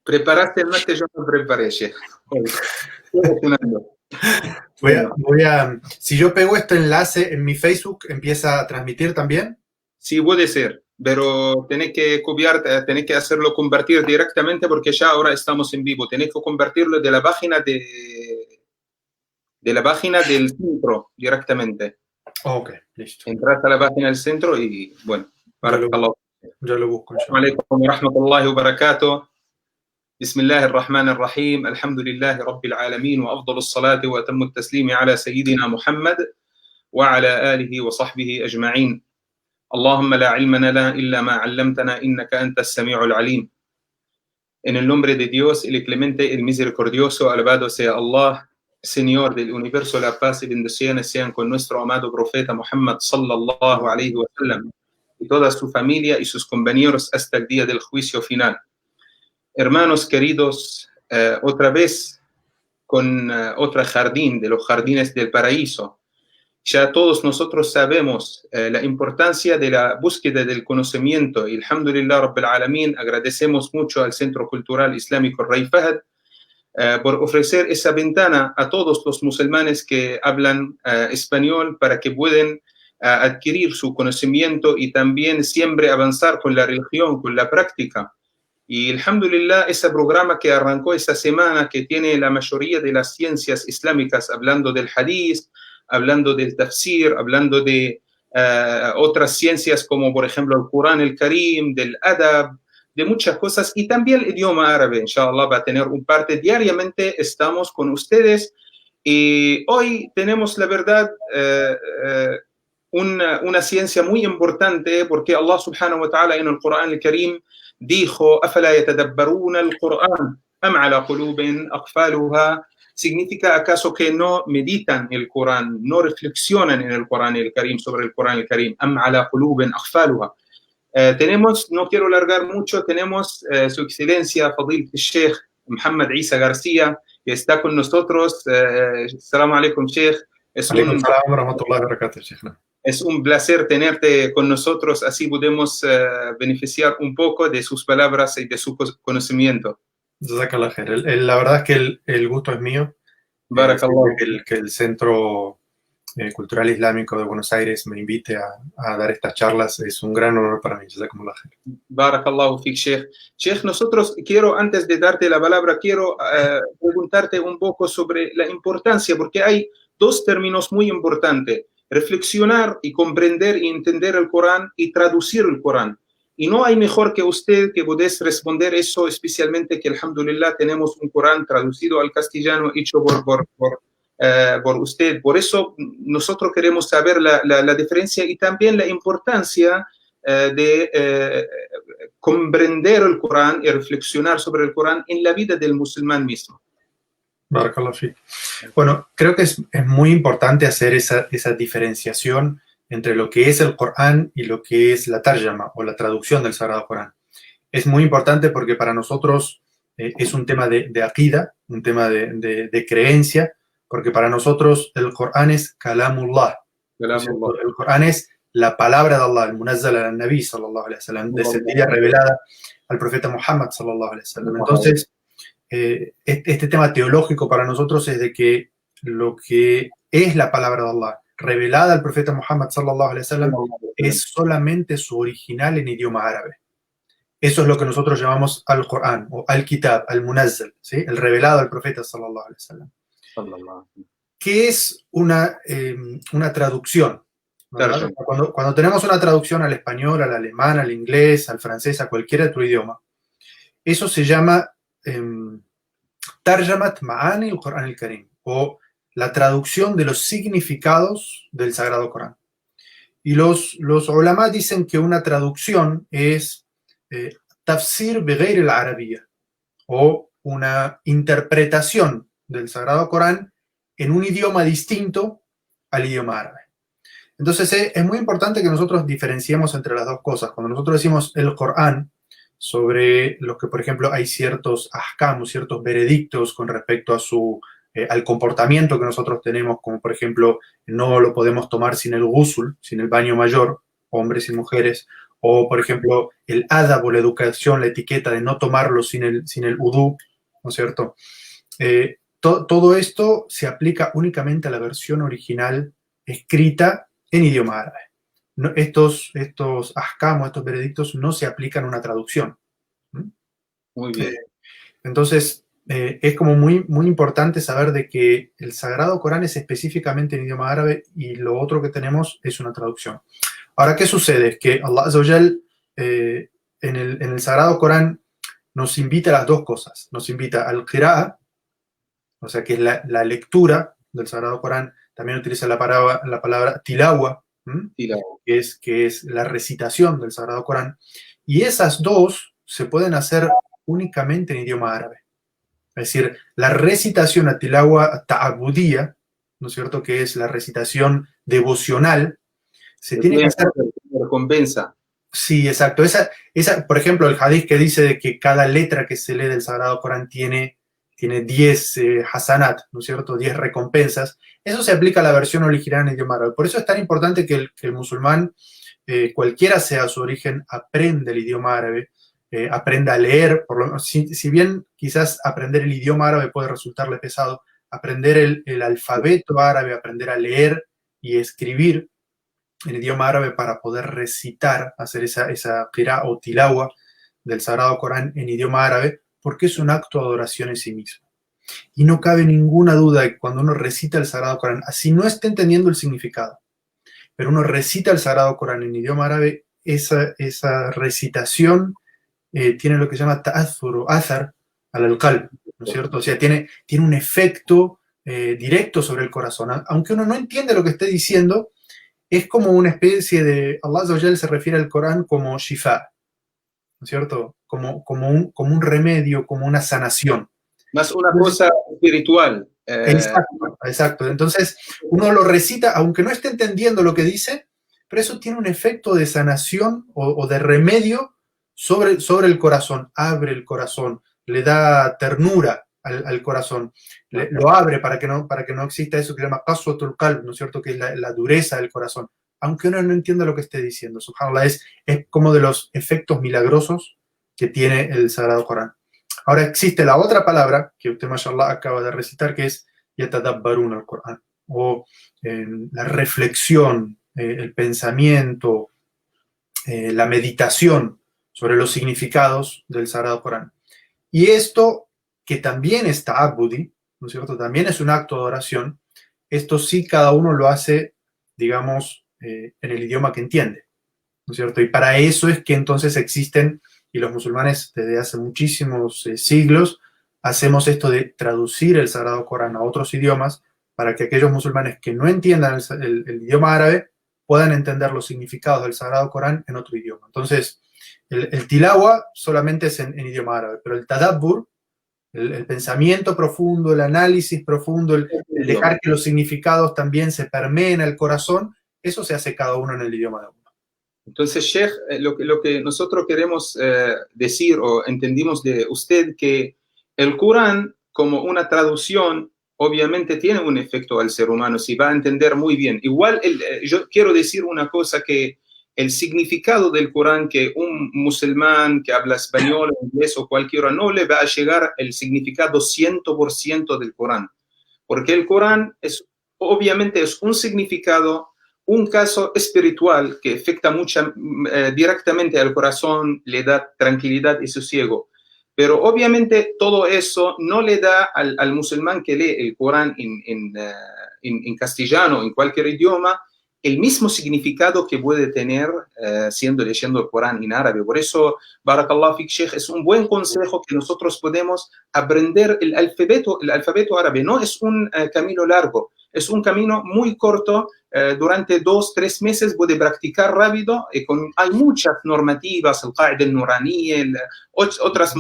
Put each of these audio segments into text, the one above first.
Preparaste el mate, yo no preparé, Sheikh. Si yo pego este enlace en mi Facebook, ¿empieza a transmitir también? Sí, puede ser, pero tenés que copiar, tenés que hacerlo convertir directamente porque ya ahora estamos en vivo. Tenés que convertirlo de la página de la página del centro directamente. Ok, listo. Entras a la página del centro y bueno, yo lo busco. Assalamu alaikum wa rahmatullahi wa barakatuh. بسم الله الرحمن الرحيم الحمد لله رب العالمين وأفضل الصلاة وأتم التسليم على سيدنا محمد وعلى آله وصحبه أجمعين اللهم لا علم لنا إلا ما علمتنا إنك أنت السميع العليم. En el nombre de Dios, el clemente, el misericordioso, alabado sea Allah, Señor del universo, la paz y bendiciones sean con nuestro amado profeta Muhammad sallallahu alayhi wa sallam y toda su familia y sus compañeros hasta el día del juicio final. Hermanos queridos, otra vez con otro jardín de los jardines del paraíso. Ya todos nosotros sabemos la importancia de la búsqueda del conocimiento y alhamdulillah Rabbil Alamin, agradecemos mucho al Centro Cultural Islámico Rey Fahd por ofrecer esa ventana a todos los musulmanes que hablan español para que puedan adquirir su conocimiento y también siempre avanzar con la religión, con la práctica. Y alhamdulillah, ese programa que arrancó esta semana, que tiene la mayoría de las ciencias islámicas, hablando del hadith, hablando del tafsir, hablando de otras ciencias como por ejemplo el Corán, el Karim, del adab, de muchas cosas, y también el idioma árabe, inshallah, va a tener un parte diariamente, estamos con ustedes, y hoy tenemos la verdad una ciencia muy importante, porque Allah subhanahu wa ta'ala en el Corán, el Karim, dijo, أَفَلَا يَتَدَبَّرُونَ الْقُرْآنَ أَمْ عَلَى قُلُوبٍ أَقْفَالُهَا. Significa acaso que no meditan el Corán, no reflexionan en el Corán el Karim, sobre el Corán el Karim. أَمْ عَلَى قُلُوبٍ أَقْفَالُهَا. Tenemos, no quiero largar mucho, tenemos su excelencia Fadil Sheikh Muhammad Isa García, que está con nosotros. Assalamu alaikum, Sheikh. Es un placer tenerte con nosotros, así podemos beneficiar un poco de sus palabras y de su conocimiento. La verdad es que el gusto es mío. Que el Centro Cultural Islámico de Buenos Aires me invite a dar estas charlas es un gran honor para mí. Barakallahu fik, Sheikh. Sheikh, nosotros antes de darte la palabra, quiero preguntarte un poco sobre la importancia, porque hay dos términos muy importantes: reflexionar y comprender y entender el Corán y traducir el Corán. Y no hay mejor que usted que podés responder eso, especialmente que, alhamdulillah, tenemos un Corán traducido al castellano hecho por usted. Por eso nosotros queremos saber la diferencia y también la importancia de comprender el Corán y reflexionar sobre el Corán en la vida del musulmán mismo. Bueno, creo que es muy importante hacer esa diferenciación entre lo que es el Corán y lo que es la tarjama o la traducción del Sagrado Corán. Es muy importante porque para nosotros es un tema de aqida, un tema de creencia, porque para nosotros el Corán es kalamullah. El Corán es la palabra de Allah, el munazzal al Nabi sallallahu alaihi wasallam, descendida, revelada al profeta Muhammad sallallahu alaihi wasallam. Entonces, este tema teológico para nosotros es de que lo que es la palabra de Allah revelada al profeta Muhammad sallallahu alaihi wasallam es solamente su original en idioma árabe. Eso es lo que nosotros llamamos al-Qur'an o al-Kitab, al-Munazzal, ¿sí? El revelado al profeta sallallahu alaihi wasallam. ¿Qué es una traducción? Cuando tenemos una traducción al español, al alemán, al inglés, al francés, a cualquier otro idioma, eso se llama Tarjamat Ma'ani al-Qur'an al-Karim, o la traducción de los significados del Sagrado Corán. Y los ulama dicen que una traducción es tafsir bighair al-arabiyya, o una interpretación del Sagrado Corán en un idioma distinto al idioma árabe. Entonces es muy importante que nosotros diferenciemos entre las dos cosas. Cuando nosotros decimos el Corán, sobre los que, por ejemplo, hay ciertos ahkam, ciertos veredictos con respecto a al comportamiento que nosotros tenemos, como por ejemplo, no lo podemos tomar sin el ghusl, sin el baño mayor, hombres y mujeres, o por ejemplo el adab o la educación, la etiqueta de no tomarlo sin el udú, ¿no es cierto? Todo esto se aplica únicamente a la versión original escrita en idioma árabe. No, estos ahkam, estos veredictos, no se aplican a una traducción. Muy bien. Entonces, es como muy, muy importante saber de que el Sagrado Corán es específicamente en idioma árabe y lo otro que tenemos es una traducción. Ahora, ¿qué sucede? Es que Allah Azza wa Jal, en el Sagrado Corán nos invita a las dos cosas. Nos invita al qira'a, o sea, que es la lectura del Sagrado Corán. También utiliza la palabra tilawa, que es la recitación del Sagrado Corán. Y esas dos se pueden hacer únicamente en idioma árabe. Es decir, la recitación a tilawa ta'abudiyya, ¿no es cierto?, que es la recitación devocional, se tiene que hacer... Recompensa. Sí, exacto. Por ejemplo, el hadith que dice de que cada letra que se lee del Sagrado Corán tiene 10 hasanat, ¿no es cierto?, 10 recompensas. Eso se aplica a la versión original en idioma árabe. Por eso es tan importante que el musulmán, cualquiera sea su origen, aprenda el idioma árabe, aprenda a leer. Si bien quizás aprender el idioma árabe puede resultarle pesado, aprender el alfabeto árabe, aprender a leer y escribir en idioma árabe para poder recitar, hacer esa qirá o tilawa del Sagrado Corán en idioma árabe, porque es un acto de adoración en sí mismo. Y no cabe ninguna duda de que cuando uno recita el Sagrado Corán, así no esté entendiendo el significado, pero uno recita el Sagrado Corán en idioma árabe, esa recitación tiene lo que se llama ta'athur o athar al qalb, ¿no es cierto? O sea, tiene un efecto directo sobre el corazón. Aunque uno no entiende lo que esté diciendo, es como una especie de... Allah Azza wa Jal se refiere al Corán como shifa, ¿no es cierto? Como un remedio, como una sanación. Más una cosa espiritual. Exacto. Entonces, uno lo recita, aunque no esté entendiendo lo que dice, pero eso tiene un efecto de sanación o de remedio sobre el corazón. Abre el corazón, le da ternura al corazón, lo abre para que no exista eso que se llama qaswatul qalb, ¿no es cierto?, que es la dureza del corazón. Aunque uno no entienda lo que esté diciendo, subhanallah, es como de los efectos milagrosos que tiene el Sagrado Corán. Ahora existe la otra palabra que usted, mashallah, acaba de recitar, que es yatadabbarun al Corán, o la reflexión, el pensamiento, la meditación sobre los significados del Sagrado Corán. Y esto, que también es ta'abudi, ¿no es cierto?, también es un acto de oración, esto sí cada uno lo hace, digamos, en el idioma que entiende, ¿no es cierto? Y para eso es que entonces existen, y los musulmanes desde hace muchísimos siglos, hacemos esto de traducir el Sagrado Corán a otros idiomas para que aquellos musulmanes que no entiendan el idioma árabe puedan entender los significados del Sagrado Corán en otro idioma. Entonces, el tilawa solamente es en idioma árabe, pero el tadabbur, el pensamiento profundo, el análisis profundo, el dejar que los significados también se permeen al corazón, eso se hace cada uno en el idioma de uno. Entonces, Sheikh, lo que nosotros queremos decir o entendimos de usted, que el Corán, como una traducción, obviamente tiene un efecto al ser humano, si va a entender muy bien. Igual, yo quiero decir una cosa, que el significado del Corán, que un musulmán que habla español, inglés o cualquiera, no le va a llegar el significado 100% del Corán. Porque el Corán obviamente es un significado, un caso espiritual que afecta directamente al corazón, le da tranquilidad y sosiego. Pero obviamente todo eso no le da al musulmán que lee el Corán en castellano, en cualquier idioma, el mismo significado que puede tener leyendo el Corán en árabe. Por eso, Barakallahu Fik, Sheikh, es un buen consejo que nosotros podemos aprender el alfabeto árabe. No es un camino largo, es un camino muy corto. Durante 2-3 meses puede practicar rápido. Hay muchas normativas, el Qaida al-Nuraniyya, otras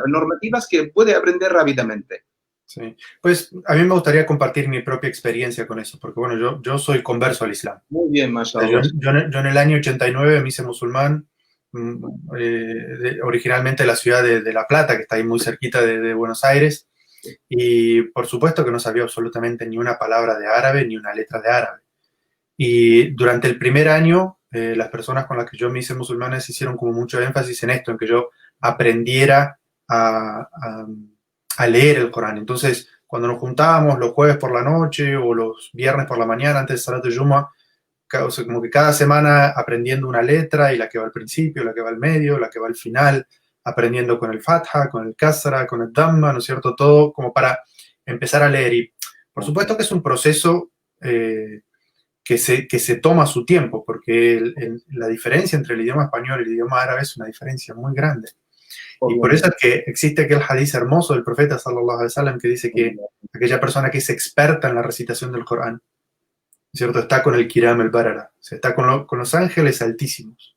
normativas que puede aprender rápidamente. Sí, pues a mí me gustaría compartir mi propia experiencia con eso, porque bueno, yo soy converso al Islam. Muy bien, mashallah. Yo en el año 89 me hice musulmán, originalmente de la ciudad de La Plata, que está ahí muy cerquita de Buenos Aires, y por supuesto que no sabía absolutamente ni una palabra de árabe, ni una letra de árabe. Y durante el primer año las personas con las que yo me hice musulmanes hicieron como mucho énfasis en esto, en que yo aprendiera a leer el Corán. Entonces, cuando nos juntábamos los jueves por la noche o los viernes por la mañana antes de Salat de Juma, o sea, como que cada semana aprendiendo una letra y la que va al principio, la que va al medio, la que va al final, aprendiendo con el Fatha, con el Kasra, con el Dhamma, ¿no es cierto? Todo como para empezar a leer. Y por supuesto que es un proceso que se toma su tiempo, porque la diferencia entre el idioma español y el idioma árabe es una diferencia muy grande. Y por eso es que existe aquel hadiz hermoso del profeta sallallahu alaihi wasallam que dice que aquella persona que es experta en la recitación del Corán, ¿cierto? Está con el Kiram el Barara, o sea, está con los ángeles altísimos.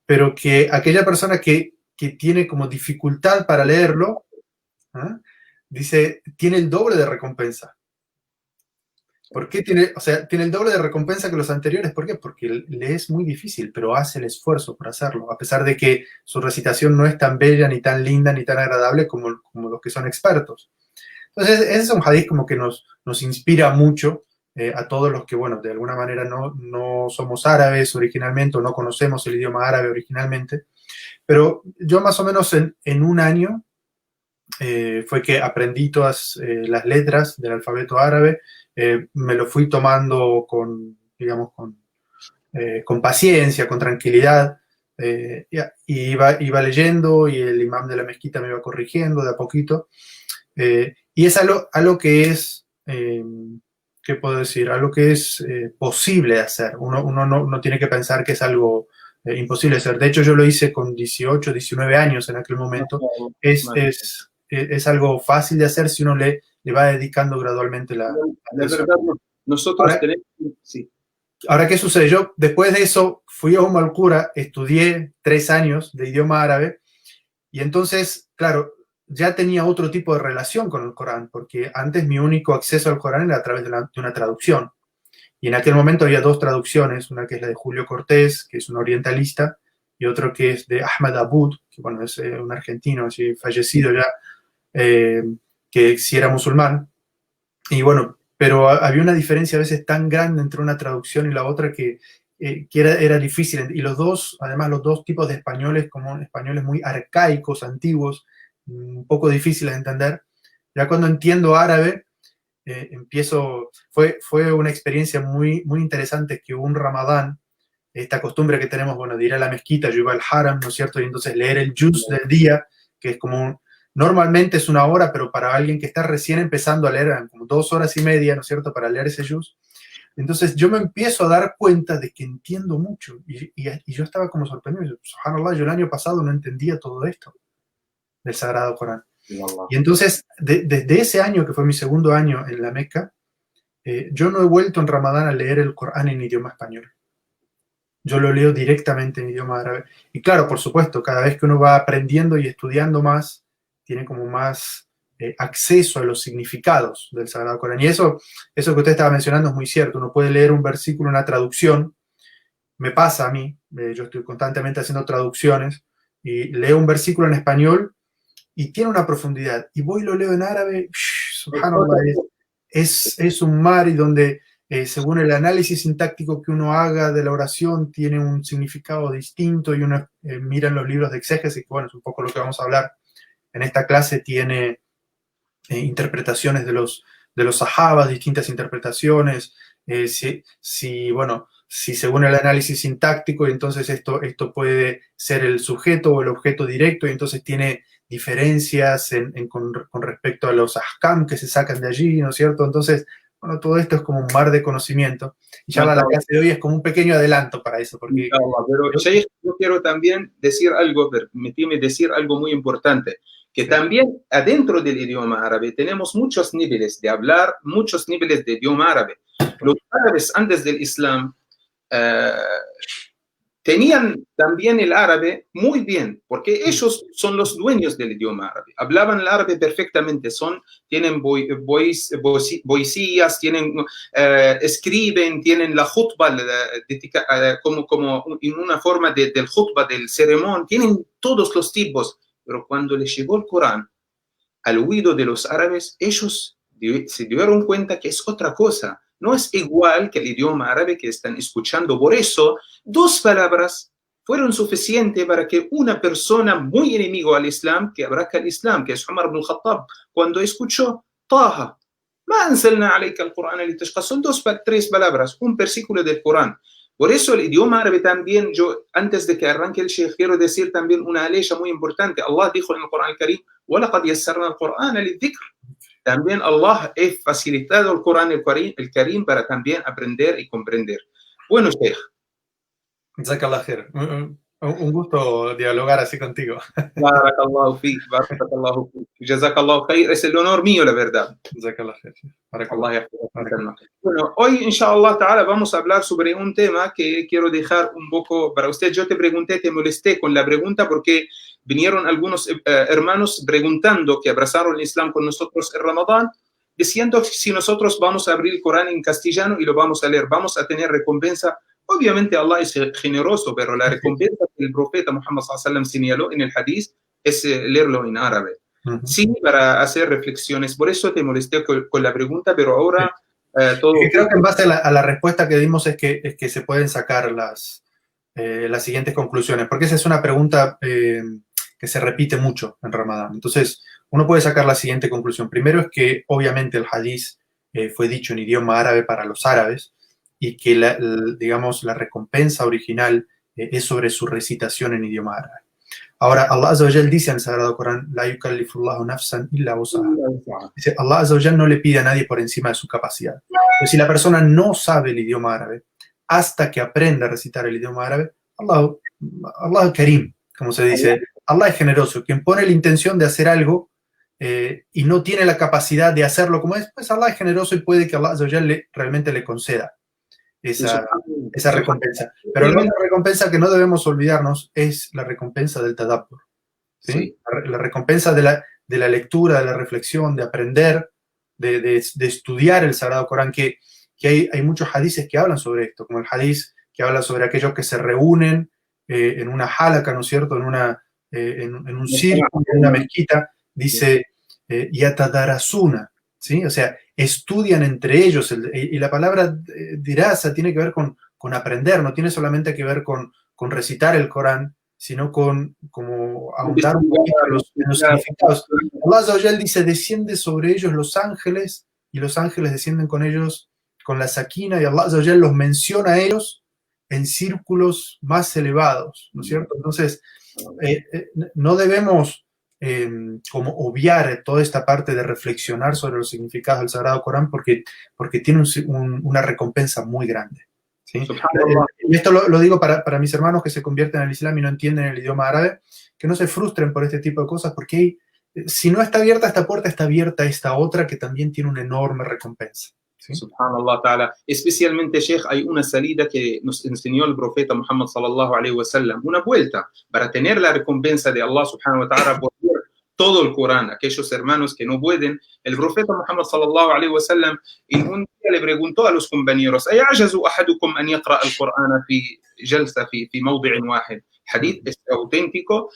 Pero que aquella persona que tiene como dificultad para leerlo, ¿eh? Dice, tiene el doble de recompensa. ¿Por qué tiene el doble de recompensa que los anteriores? ¿Por qué? Porque le es muy difícil, pero hace el esfuerzo por hacerlo, a pesar de que su recitación no es tan bella, ni tan linda, ni tan agradable como los que son expertos. Entonces, ese es un hadith como que nos inspira mucho a todos los que, bueno, de alguna manera no somos árabes originalmente o no conocemos el idioma árabe originalmente. Pero yo más o menos en un año fue que aprendí todas las letras del alfabeto árabe. Me lo fui tomando digamos, con paciencia, con tranquilidad, y iba leyendo y el imam de la mezquita me iba corrigiendo de a poquito. Y es algo que es, ¿qué puedo decir? Algo que es posible de hacer. Uno no tiene que pensar que es algo imposible de hacer. De hecho, yo lo hice con 18, 19 años en aquel momento. Es algo fácil de hacer si uno le va dedicando gradualmente la atención. verdad, nosotros tenemos... Sí. Ahora, ¿qué sucede? Yo, después de eso, fui a al Qura, estudié 3 años de idioma árabe, y entonces, claro, ya tenía otro tipo de relación con el Corán, porque antes mi único acceso al Corán era a través de una traducción. Y en aquel momento había 2 traducciones, una que es la de Julio Cortés, que es un orientalista, y otro que es de Ahmad Aboud, que bueno, es un argentino, así fallecido ya, que sí era musulmán. Y bueno, pero había una diferencia a veces tan grande entre una traducción y la otra que era difícil. Y además los dos tipos de españoles, como españoles muy arcaicos, antiguos, un poco difíciles de entender. Ya cuando entiendo árabe, fue una experiencia muy, muy interesante que un Ramadán, esta costumbre que tenemos, bueno, de ir a la mezquita, yo iba al haram, ¿no es cierto? Y entonces leer el juz del día, que es como normalmente es 1 hora, pero para alguien que está recién empezando a leer, eran como 2 horas y media, ¿no es cierto?, para leer ese juz. Entonces yo me empiezo a dar cuenta de que entiendo mucho, y yo estaba como sorprendido. Subhanallah, yo el año pasado no entendía todo esto del Sagrado Corán. Y entonces, desde ese año, que fue mi segundo año en la Meca, yo no he vuelto en Ramadán a leer el Corán en idioma español. Yo lo leo directamente en idioma árabe. Y claro, por supuesto, cada vez que uno va aprendiendo y estudiando más, tiene como más acceso a los significados del Sagrado Corán. Y eso que usted estaba mencionando es muy cierto. Uno puede leer un versículo, una traducción. Me pasa a mí, yo estoy constantemente haciendo traducciones, y leo un versículo en español y tiene una profundidad. Y voy y lo leo en árabe, subhanallah, es un mar, y donde según el análisis sintáctico que uno haga de la oración tiene un significado distinto, y uno mira en los libros de exégesis, que bueno, es un poco lo que vamos a hablar en esta clase, tiene interpretaciones de los sahabas, distintas interpretaciones, si según el análisis sintáctico, entonces esto puede ser el sujeto o el objeto directo, y entonces tiene diferencias con respecto a los ahkam que se sacan de allí, ¿no es cierto? Entonces, bueno, todo esto es como un mar de conocimiento, y ya la clase de hoy es como un pequeño adelanto para eso. Porque pero yo quiero también decir algo, permíteme decir algo muy importante, que también adentro del idioma árabe tenemos muchos niveles de hablar, muchos niveles de idioma árabe. Los árabes antes del Islam tenían también el árabe muy bien, porque ellos son los dueños del idioma árabe. Hablaban el árabe perfectamente, tienen poesías, escriben, tienen la khutba, como en una forma del khutba, del sermón, tienen todos los tipos. Pero cuando les llegó el Corán al oído de los árabes, ellos se dieron cuenta que es otra cosa. no es igual que el idioma árabe que están escuchando. Por eso, 2 palabras fueron suficientes para que una persona muy enemigo al Islam, que abraza el Islam, que es Umar ibn al-Khattab, cuando escuchó Taha, ma anzalna alayka al-Qur'an litashqa, son 3 palabras, un versículo del Corán. Por eso el idioma árabe también, yo antes de que arranque el Sheikh, quiero decir también una aleya muy importante. Allah dijo en el Corán al-Karim, وَلَقَدْ يَسَّرْنَا الْقُرْآنَ لِلذِّكْرِ. También Allah ha facilitado el Corán el Karim para también aprender y comprender. Bueno, Sheikh. Jazakallah khair. Un gusto dialogar así contigo. Barakallahu fiik, barakallahu fiik. Jazakallahu khair. Es el honor mío, la verdad. Jazakallah khair. Allah. Bueno, hoy, inshallah ta'ala, vamos a hablar sobre un tema que quiero dejar un poco para usted. Yo te pregunté, te molesté con la pregunta porque vinieron algunos hermanos preguntando que abrazaron el Islam con nosotros en Ramadán, diciendo si nosotros vamos a abrir el Corán en castellano y lo vamos a leer, vamos a tener recompensa. Obviamente Allah es generoso, pero la recompensa que el profeta Muhammad sallallahu alaihi wasallam señaló en el hadith es leerlo en árabe. Sí, para hacer reflexiones. Por eso te molesté con la pregunta, pero ahora todo... Creo que en base a la respuesta que dimos es que se pueden sacar las siguientes conclusiones, porque esa es una pregunta que se repite mucho en Ramadán. Entonces, uno puede sacar la siguiente conclusión. Primero es que obviamente el hadith fue dicho en idioma árabe para los árabes y que digamos la recompensa original es sobre su recitación en idioma árabe. Ahora, Allah Azza wa Jal dice en el Sagrado Corán, La yukallifullahu nafsan illa wusaha. Dice, Allah Azza wa Jal no le pide a nadie por encima de su capacidad. Pero si la persona no sabe el idioma árabe, hasta que aprenda a recitar el idioma árabe, Allah es Karim, como se dice. Allah es generoso. Quien pone la intención de hacer algo y no tiene la capacidad de hacerlo como es, pues Allah es generoso y puede que Allah Azza wa Jal realmente le conceda esa recompensa. Pero la otra recompensa que no debemos olvidarnos es la recompensa del tadabbur, ¿sí? Sí. La recompensa de la lectura, de la reflexión, de aprender, de estudiar el Sagrado Corán, que hay muchos hadices que hablan sobre esto, como el hadith que habla sobre aquellos que se reúnen en una halaka, ¿no es cierto?, en un círculo, en una mezquita, dice yatadarasuna, ¿sí? O sea, estudian entre ellos, y la palabra dirasa tiene que ver con aprender, no tiene solamente que ver con recitar el Corán, sino con como ahondar un poquito en los significados. Allah Azza wa Jal dice, desciende sobre ellos los ángeles, y los ángeles descienden con ellos con la sakina, y Allah Azza wa Jal los menciona a ellos en círculos más elevados, ¿no es cierto? Entonces, no debemos como obviar toda esta parte de reflexionar sobre los significados del Sagrado Corán porque tiene una recompensa muy grande, ¿sí? Y esto lo digo para mis hermanos que se convierten al Islam y no entienden el idioma árabe, que no se frustren por este tipo de cosas, porque si no está abierta esta puerta, está abierta esta otra que también tiene una enorme recompensa. ¿Sí? Subhanallah ta'ala. Especialmente, Sheikh, hay una salida que nos enseñó el profeta Muhammad sallallahu alaihi wasallam, una vuelta para tener la recompensa de Allah subhanahu wa ta'ala por leer todo el Corán. Aquellos hermanos que no pueden, el profeta Muhammad sallallahu alaihi wasallam en un día le preguntó a los compañeros, ¿Ayajazu ahadukum an yaqra al-Qur'ana fi jalsa fi mawdi'in wahid? Hadith es auténtico.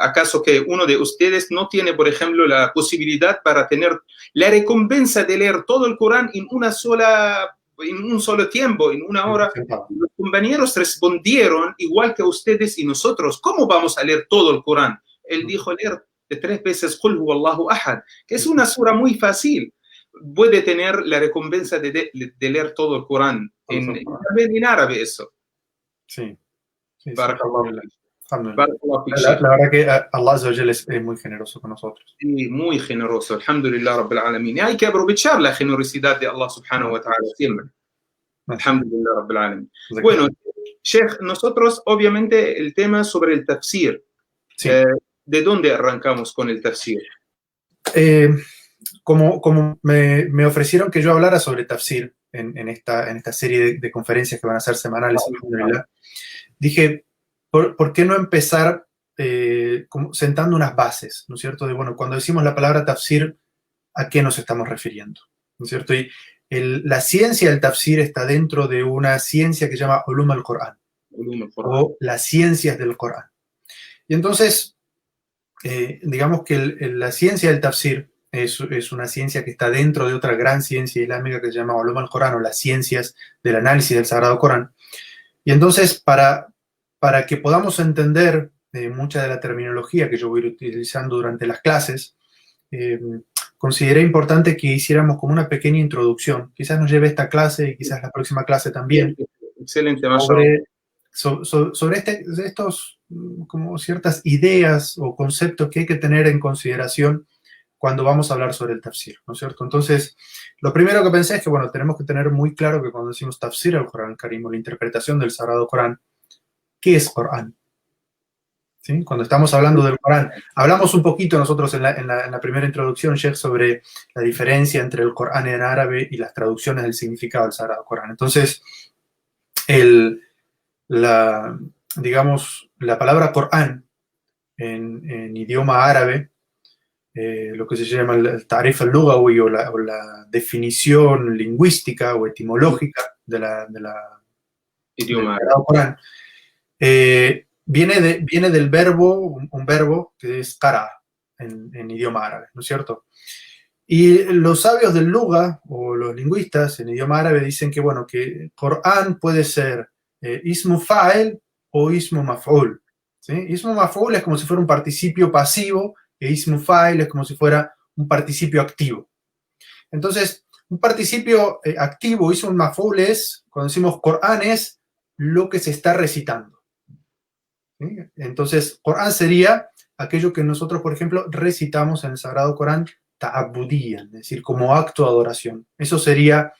¿Acaso que uno de ustedes no tiene, por ejemplo, la posibilidad para tener la recompensa de leer todo el Corán en un solo tiempo, en una hora? Los compañeros respondieron igual que ustedes y nosotros. ¿Cómo vamos a leer todo el Corán? Él dijo leer de 3 veces Qul huwallahu ahad, que es una sura muy fácil. Puede tener la recompensa de leer todo el Corán en árabe eso. Sí. Sí, la verdad que Allah Azza wa Jalla es muy generoso con nosotros. Sí, muy generoso. Alhamdulillah Rabbil Alamin. Y hay que aprovechar la generosidad de Allah subhanahu wa ta'ala siempre. Alhamdulillah Rabbil Alamin. Bueno, Sheikh, nosotros obviamente el tema sobre el tafsir. Sí. ¿De dónde arrancamos con el tafsir? Como me ofrecieron que yo hablara sobre tafsir en esta serie de conferencias que van a ser semanales, dije, ¿por qué no empezar sentando unas bases, ¿no es cierto? De, bueno, cuando decimos la palabra tafsir, ¿a qué nos estamos refiriendo? ¿No es cierto? Y la ciencia del tafsir está dentro de una ciencia que se llama Ulum al-Qur'an, o las ciencias del Corán. Y entonces, digamos que la ciencia del tafsir es una ciencia que está dentro de otra gran ciencia islámica que se llama Ulum al-Corán, o las ciencias del análisis del Sagrado Corán. Y entonces, para que podamos entender mucha de la terminología que yo voy a ir utilizando durante las clases, consideré importante que hiciéramos como una pequeña introducción. Quizás nos lleve esta clase y quizás la próxima clase también. Excelente, sobre estos, como ciertas ideas o conceptos que hay que tener en consideración cuando vamos a hablar sobre el tafsir, ¿no es cierto? Entonces, lo primero que pensé es que, bueno, tenemos que tener muy claro que cuando decimos tafsir al Corán Karim, o la interpretación del Sagrado Corán, ¿qué es Corán? ¿Sí? Cuando estamos hablando del Corán, hablamos un poquito nosotros en la primera introducción, Sheikh, sobre la diferencia entre el Corán en árabe y las traducciones del significado del Sagrado Corán. Entonces, digamos, la palabra Corán en idioma árabe, lo que se llama el tarif al-lughawi, o la definición lingüística o etimológica del Sagrado Corán, viene del verbo, un verbo que es qara en idioma árabe, ¿no es cierto? Y los sabios del Lugha, o los lingüistas en idioma árabe, dicen que, bueno, que Corán puede ser ismu fa'il o ismu maf'ul, ¿sí? Ismu maf'ul es como si fuera un participio pasivo, e ismu fa'il es como si fuera un participio activo. Entonces, un participio activo, ismu maf'ul, es, cuando decimos Corán, es lo que se está recitando, ¿sí? Entonces, Corán sería aquello que nosotros, por ejemplo, recitamos en el Sagrado Corán, ta'abudían, es decir, como acto de adoración. Eso sería,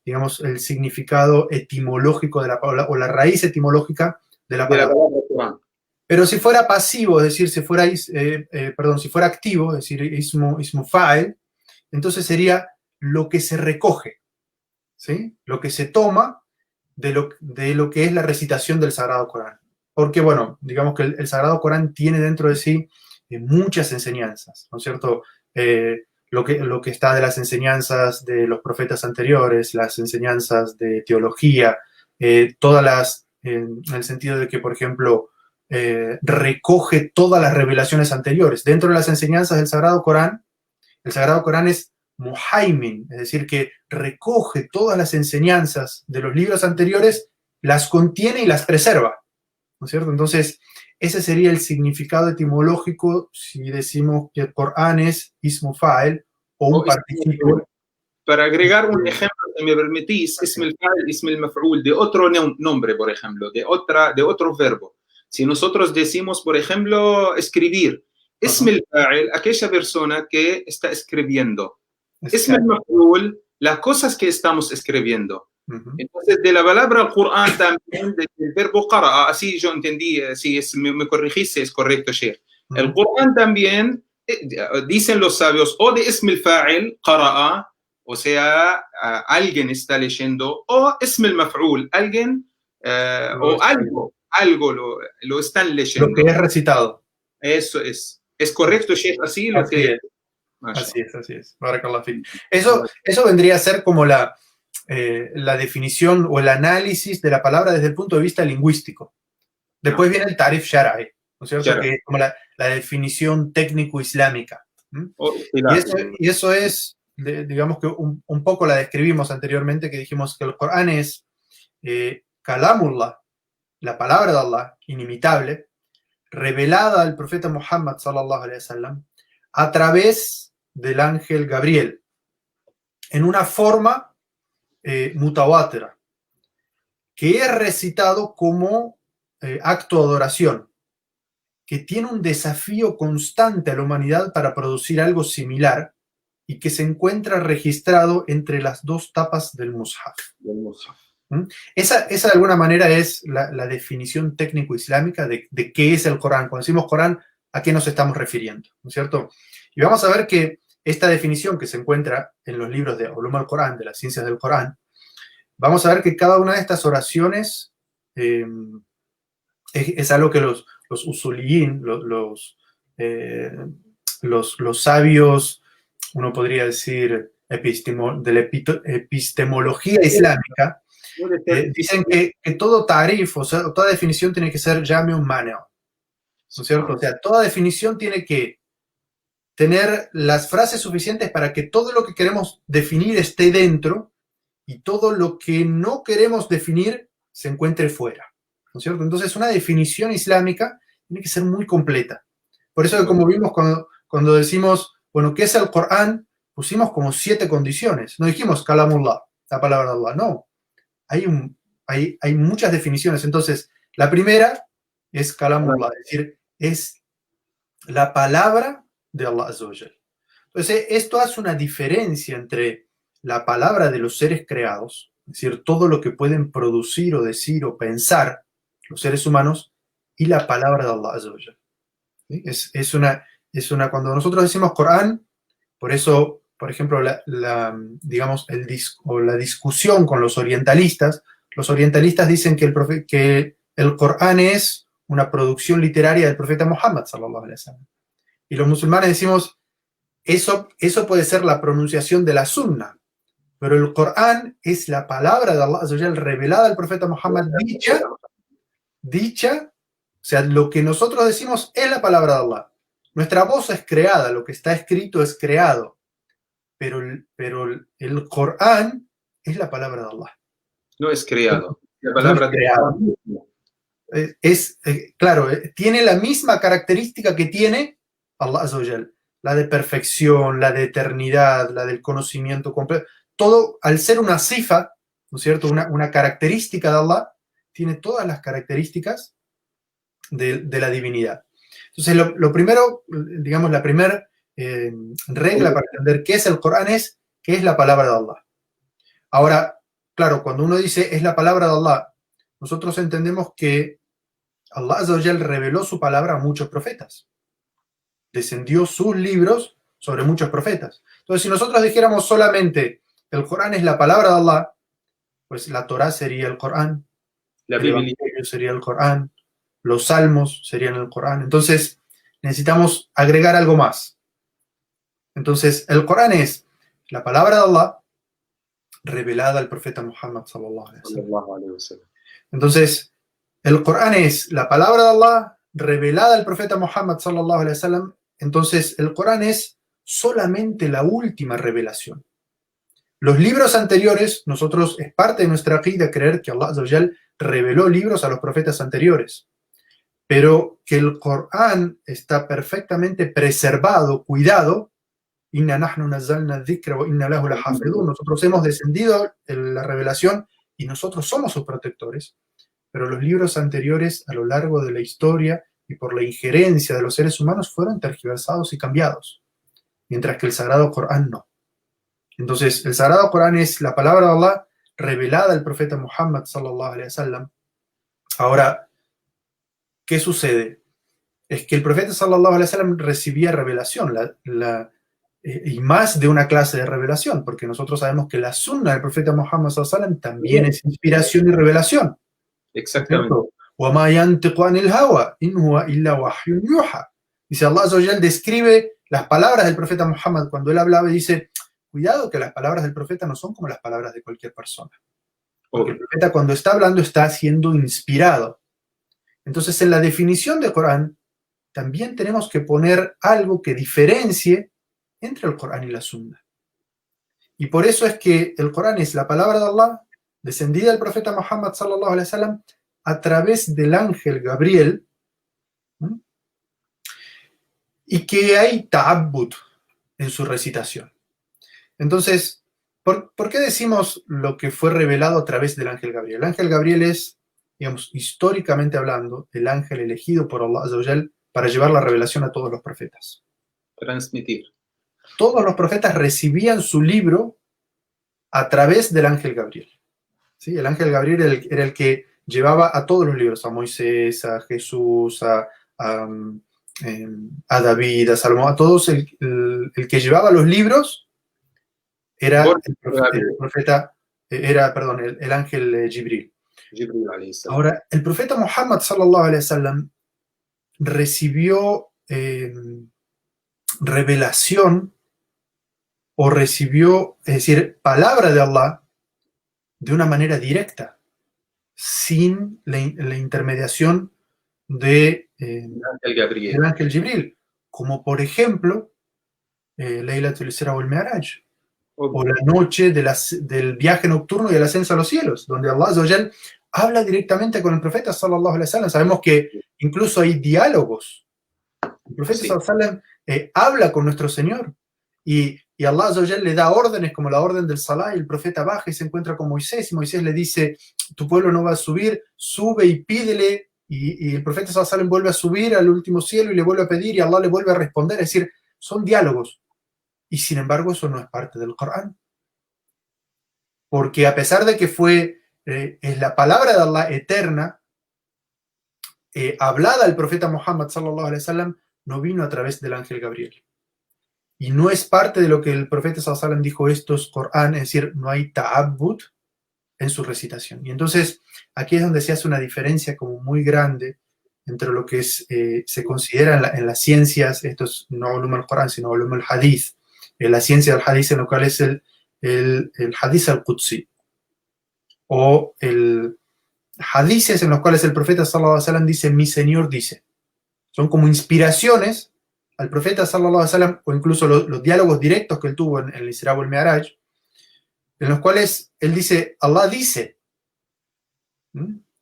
digamos, el significado etimológico de la palabra, o la raíz etimológica de la palabra. Pero si fuera pasivo, es decir, si fuera activo, es decir, ismu fa'il, entonces sería lo que se recoge, ¿sí? Lo que se toma de lo que es la recitación del Sagrado Corán. Porque, bueno, digamos que el Sagrado Corán tiene dentro de sí muchas enseñanzas, ¿no es cierto? Lo que está de las enseñanzas de los profetas anteriores, las enseñanzas de teología, en el sentido de que, por ejemplo, recoge todas las revelaciones anteriores. Dentro de las enseñanzas del Sagrado Corán, el Sagrado Corán es muhaimin, es decir, que recoge todas las enseñanzas de los libros anteriores, las contiene y las preserva, ¿no es cierto? Entonces, ese sería el significado etimológico si decimos que el Corán es ismu fa'il o un participio. Para agregar un ejemplo, si me permitís, ism el fa'il, ism el maf'ul, de otro nombre, por ejemplo, de otro verbo. Si nosotros decimos, por ejemplo, escribir, ism el fa'il, aquella persona que está escribiendo. Ism el maf'ul, las cosas que estamos escribiendo. Entonces, de la palabra al Corán también, del verbo qara'a, así yo entendí, si me corregís, es correcto, Sheikh. El Corán también, dicen los sabios, o de ism el fa'il, qara'a, o sea, alguien está leyendo, o ism el maf'ul, alguien, o algo lo están leyendo. Lo que es recitado. Eso es. ¿Es correcto, Sheikh? Así lo que... Así es. Barakallah fik. Eso vendría a ser como la definición o el análisis de la palabra desde el punto de vista lingüístico. Después viene el tarif shar'i, ¿no es cierto? Que es como la definición técnico-islámica. Y eso es, digamos que un poco la describimos anteriormente, que dijimos que el Corán es kalamullah, la palabra de Allah, inimitable, revelada al profeta Muhammad sallallahu alaihi wasallam a través del ángel Gabriel, en una forma mutawatira, que es recitado como acto de adoración, que tiene un desafío constante a la humanidad para producir algo similar y que se encuentra registrado entre las dos tapas del Mus'haf. Esa de alguna manera es la definición técnico-islámica de qué es el Corán. Cuando decimos Corán, ¿a qué nos estamos refiriendo? ¿No es cierto? Y vamos a ver que esta definición que se encuentra en los libros de Ulum al-Corán, de las ciencias del Corán, vamos a ver que cada una de estas oraciones es algo que los usuliyin, los sabios, uno podría decir, de la epistemología islámica, dicen que todo tarif, o sea, toda definición tiene que ser jami'un mani', ¿no es cierto? O sea, toda definición tiene que tener las frases suficientes para que todo lo que queremos definir esté dentro y todo lo que no queremos definir se encuentre fuera, ¿no es cierto? Entonces una definición islámica tiene que ser muy completa. Por eso que como vimos cuando decimos, bueno, ¿qué es el Corán? Pusimos como 7 condiciones. No dijimos Kalamullah, la palabra de Allah, no. Hay muchas definiciones. Entonces, la primera es Kalamullah, es decir, es la palabra de Allah Azza wa Jal. Entonces, esto hace una diferencia entre la palabra de los seres creados, es decir, todo lo que pueden producir o decir o pensar los seres humanos, y la palabra de Allah Azza wa Jal. ¿Sí? Cuando nosotros decimos Corán, por eso, por ejemplo, digamos, la discusión con los orientalistas dicen que el Corán es una producción literaria del profeta Muhammad, sallallahu alaihi wasallam. Y los musulmanes decimos, eso puede ser la pronunciación de la sunna, pero el Corán es la palabra de Allah Azza wa Jal revelada al profeta Muhammad, dicha, o sea, lo que nosotros decimos es la palabra de Allah. Nuestra voz es creada, lo que está escrito es creado, pero el Corán es la palabra de Allah. No es creado. La palabra no es creado. Claro, tiene la misma característica que tiene Allah Azza wa Jal, la de perfección, la de eternidad, la del conocimiento completo. Todo, al ser una sifa, ¿no es cierto? Una característica de Allah, tiene todas las características de la divinidad. Entonces, lo primero, digamos, la primera regla para entender qué es el Corán es qué es la palabra de Allah. Ahora, claro, cuando uno dice es la palabra de Allah, nosotros entendemos que Allah Azza wa Jal reveló su palabra a muchos profetas. Descendió sus libros sobre muchos profetas. Entonces, si nosotros dijéramos solamente el Corán es la palabra de Allah, pues la Torá sería el Corán, el Evangelio sería el Corán, los salmos serían el Corán. Entonces, necesitamos agregar algo más. Entonces, el Corán es la palabra de Allah revelada al profeta Muhammad sallallahu alaihi wasallam. Entonces, el Corán es la palabra de Allah revelada al profeta Muhammad sallallahu alaihi wasallam. Entonces, el Corán es solamente la última revelación. Los libros anteriores, es parte de nuestra aqida creer que Allah Azza wa Jal reveló libros a los profetas anteriores, pero que el Corán está perfectamente preservado, cuidado. Inna nahnu nazzalna dhikra wa inna lahu lahafidhun. Nosotros hemos descendido la revelación y nosotros somos sus protectores, pero los libros anteriores a lo largo de la historia y por la injerencia de los seres humanos fueron tergiversados y cambiados, mientras que el Sagrado Corán no. Entonces, el Sagrado Corán es la palabra de Allah revelada al profeta Muhammad sallallahu alaihi wasallam. Ahora, ¿qué sucede? Es que el profeta sallallahu alaihi wasallam recibía revelación, y más de una clase de revelación, porque nosotros sabemos que la sunna del profeta Muhammad sallallahu alaihi wasallam también es inspiración y revelación. Exactamente. وَمَا يَنْتِقُ عَنِ الْهَوَى إِنْ هُوَ إِلَّا وَحْيٌ يُوحَى. Dice, Allah Azza wa Jal describe las palabras del profeta Muhammad cuando él hablaba y dice, cuidado que las palabras del profeta no son como las palabras de cualquier persona. Porque el profeta cuando está hablando está siendo inspirado. Entonces, en la definición de Corán también tenemos que poner algo que diferencie entre el Corán y la Sunna. Y por eso es que el Corán es la palabra de Allah descendida al profeta Muhammad sallallahu alaihi wasallam a través del ángel Gabriel, ¿no? Y que hay ta'abbud en su recitación. Entonces, ¿por qué decimos lo que fue revelado a través del ángel Gabriel? El ángel Gabriel es, digamos, históricamente hablando, el ángel elegido por Allah Azza wa Jal para llevar la revelación a todos los profetas. Transmitir. Todos los profetas recibían su libro a través del ángel Gabriel. ¿Sí? El ángel Gabriel era el que llevaba a todos los libros, a Moisés, a Jesús, a David, a Salomón, a todos. El que llevaba los libros era el ángel Jibril. Ahora, el profeta Muhammad sallallahu alaihi wasallam recibió revelación o recibió, es decir, palabra de Allah de una manera directa, sin la intermediación del ángel Jibril, como por ejemplo Laylatul Isra wal Mi'raj, o Obvio. la noche del viaje nocturno y el ascenso a los cielos, donde Allah Azza wa Jal habla directamente con el profeta sallallahu alaihi wasallam. Sabemos que incluso hay diálogos. El profeta Sí. sallallahu alaihi wasallam habla con nuestro Señor y Allah Azza wa Jal le da órdenes como la orden del Salah, y el profeta baja y se encuentra con Moisés, y Moisés le dice: tu pueblo no va a subir, sube y pídele, y el profeta sallallahu alaihi wasallam vuelve a subir al último cielo y le vuelve a pedir, y Allah le vuelve a responder. Es decir, son diálogos, y sin embargo eso no es parte del Corán, porque a pesar de que es la palabra de Allah eterna, hablada al profeta Muhammad sallallahu alaihi wasallam, no vino a través del ángel Gabriel. Y no es parte de lo que el profeta sallallahu alaihi wasallam dijo: esto es Corán, es decir, no hay ta'abbud en su recitación. Y entonces aquí es donde se hace una diferencia como muy grande entre lo que se considera en las ciencias, esto es no ulum al-Corán, sino ulum al-Hadith, la ciencia del Hadith, en lo cual es el Hadith al-Qudsi, o el hadices en los cuales el profeta sallallahu alaihi wasallam dice: mi Señor dice. Son como inspiraciones al profeta sallallahu alaihi wasallam, o incluso los diálogos directos que él tuvo en el Isra wal Mi'raj, en los cuales él dice: Allah dice,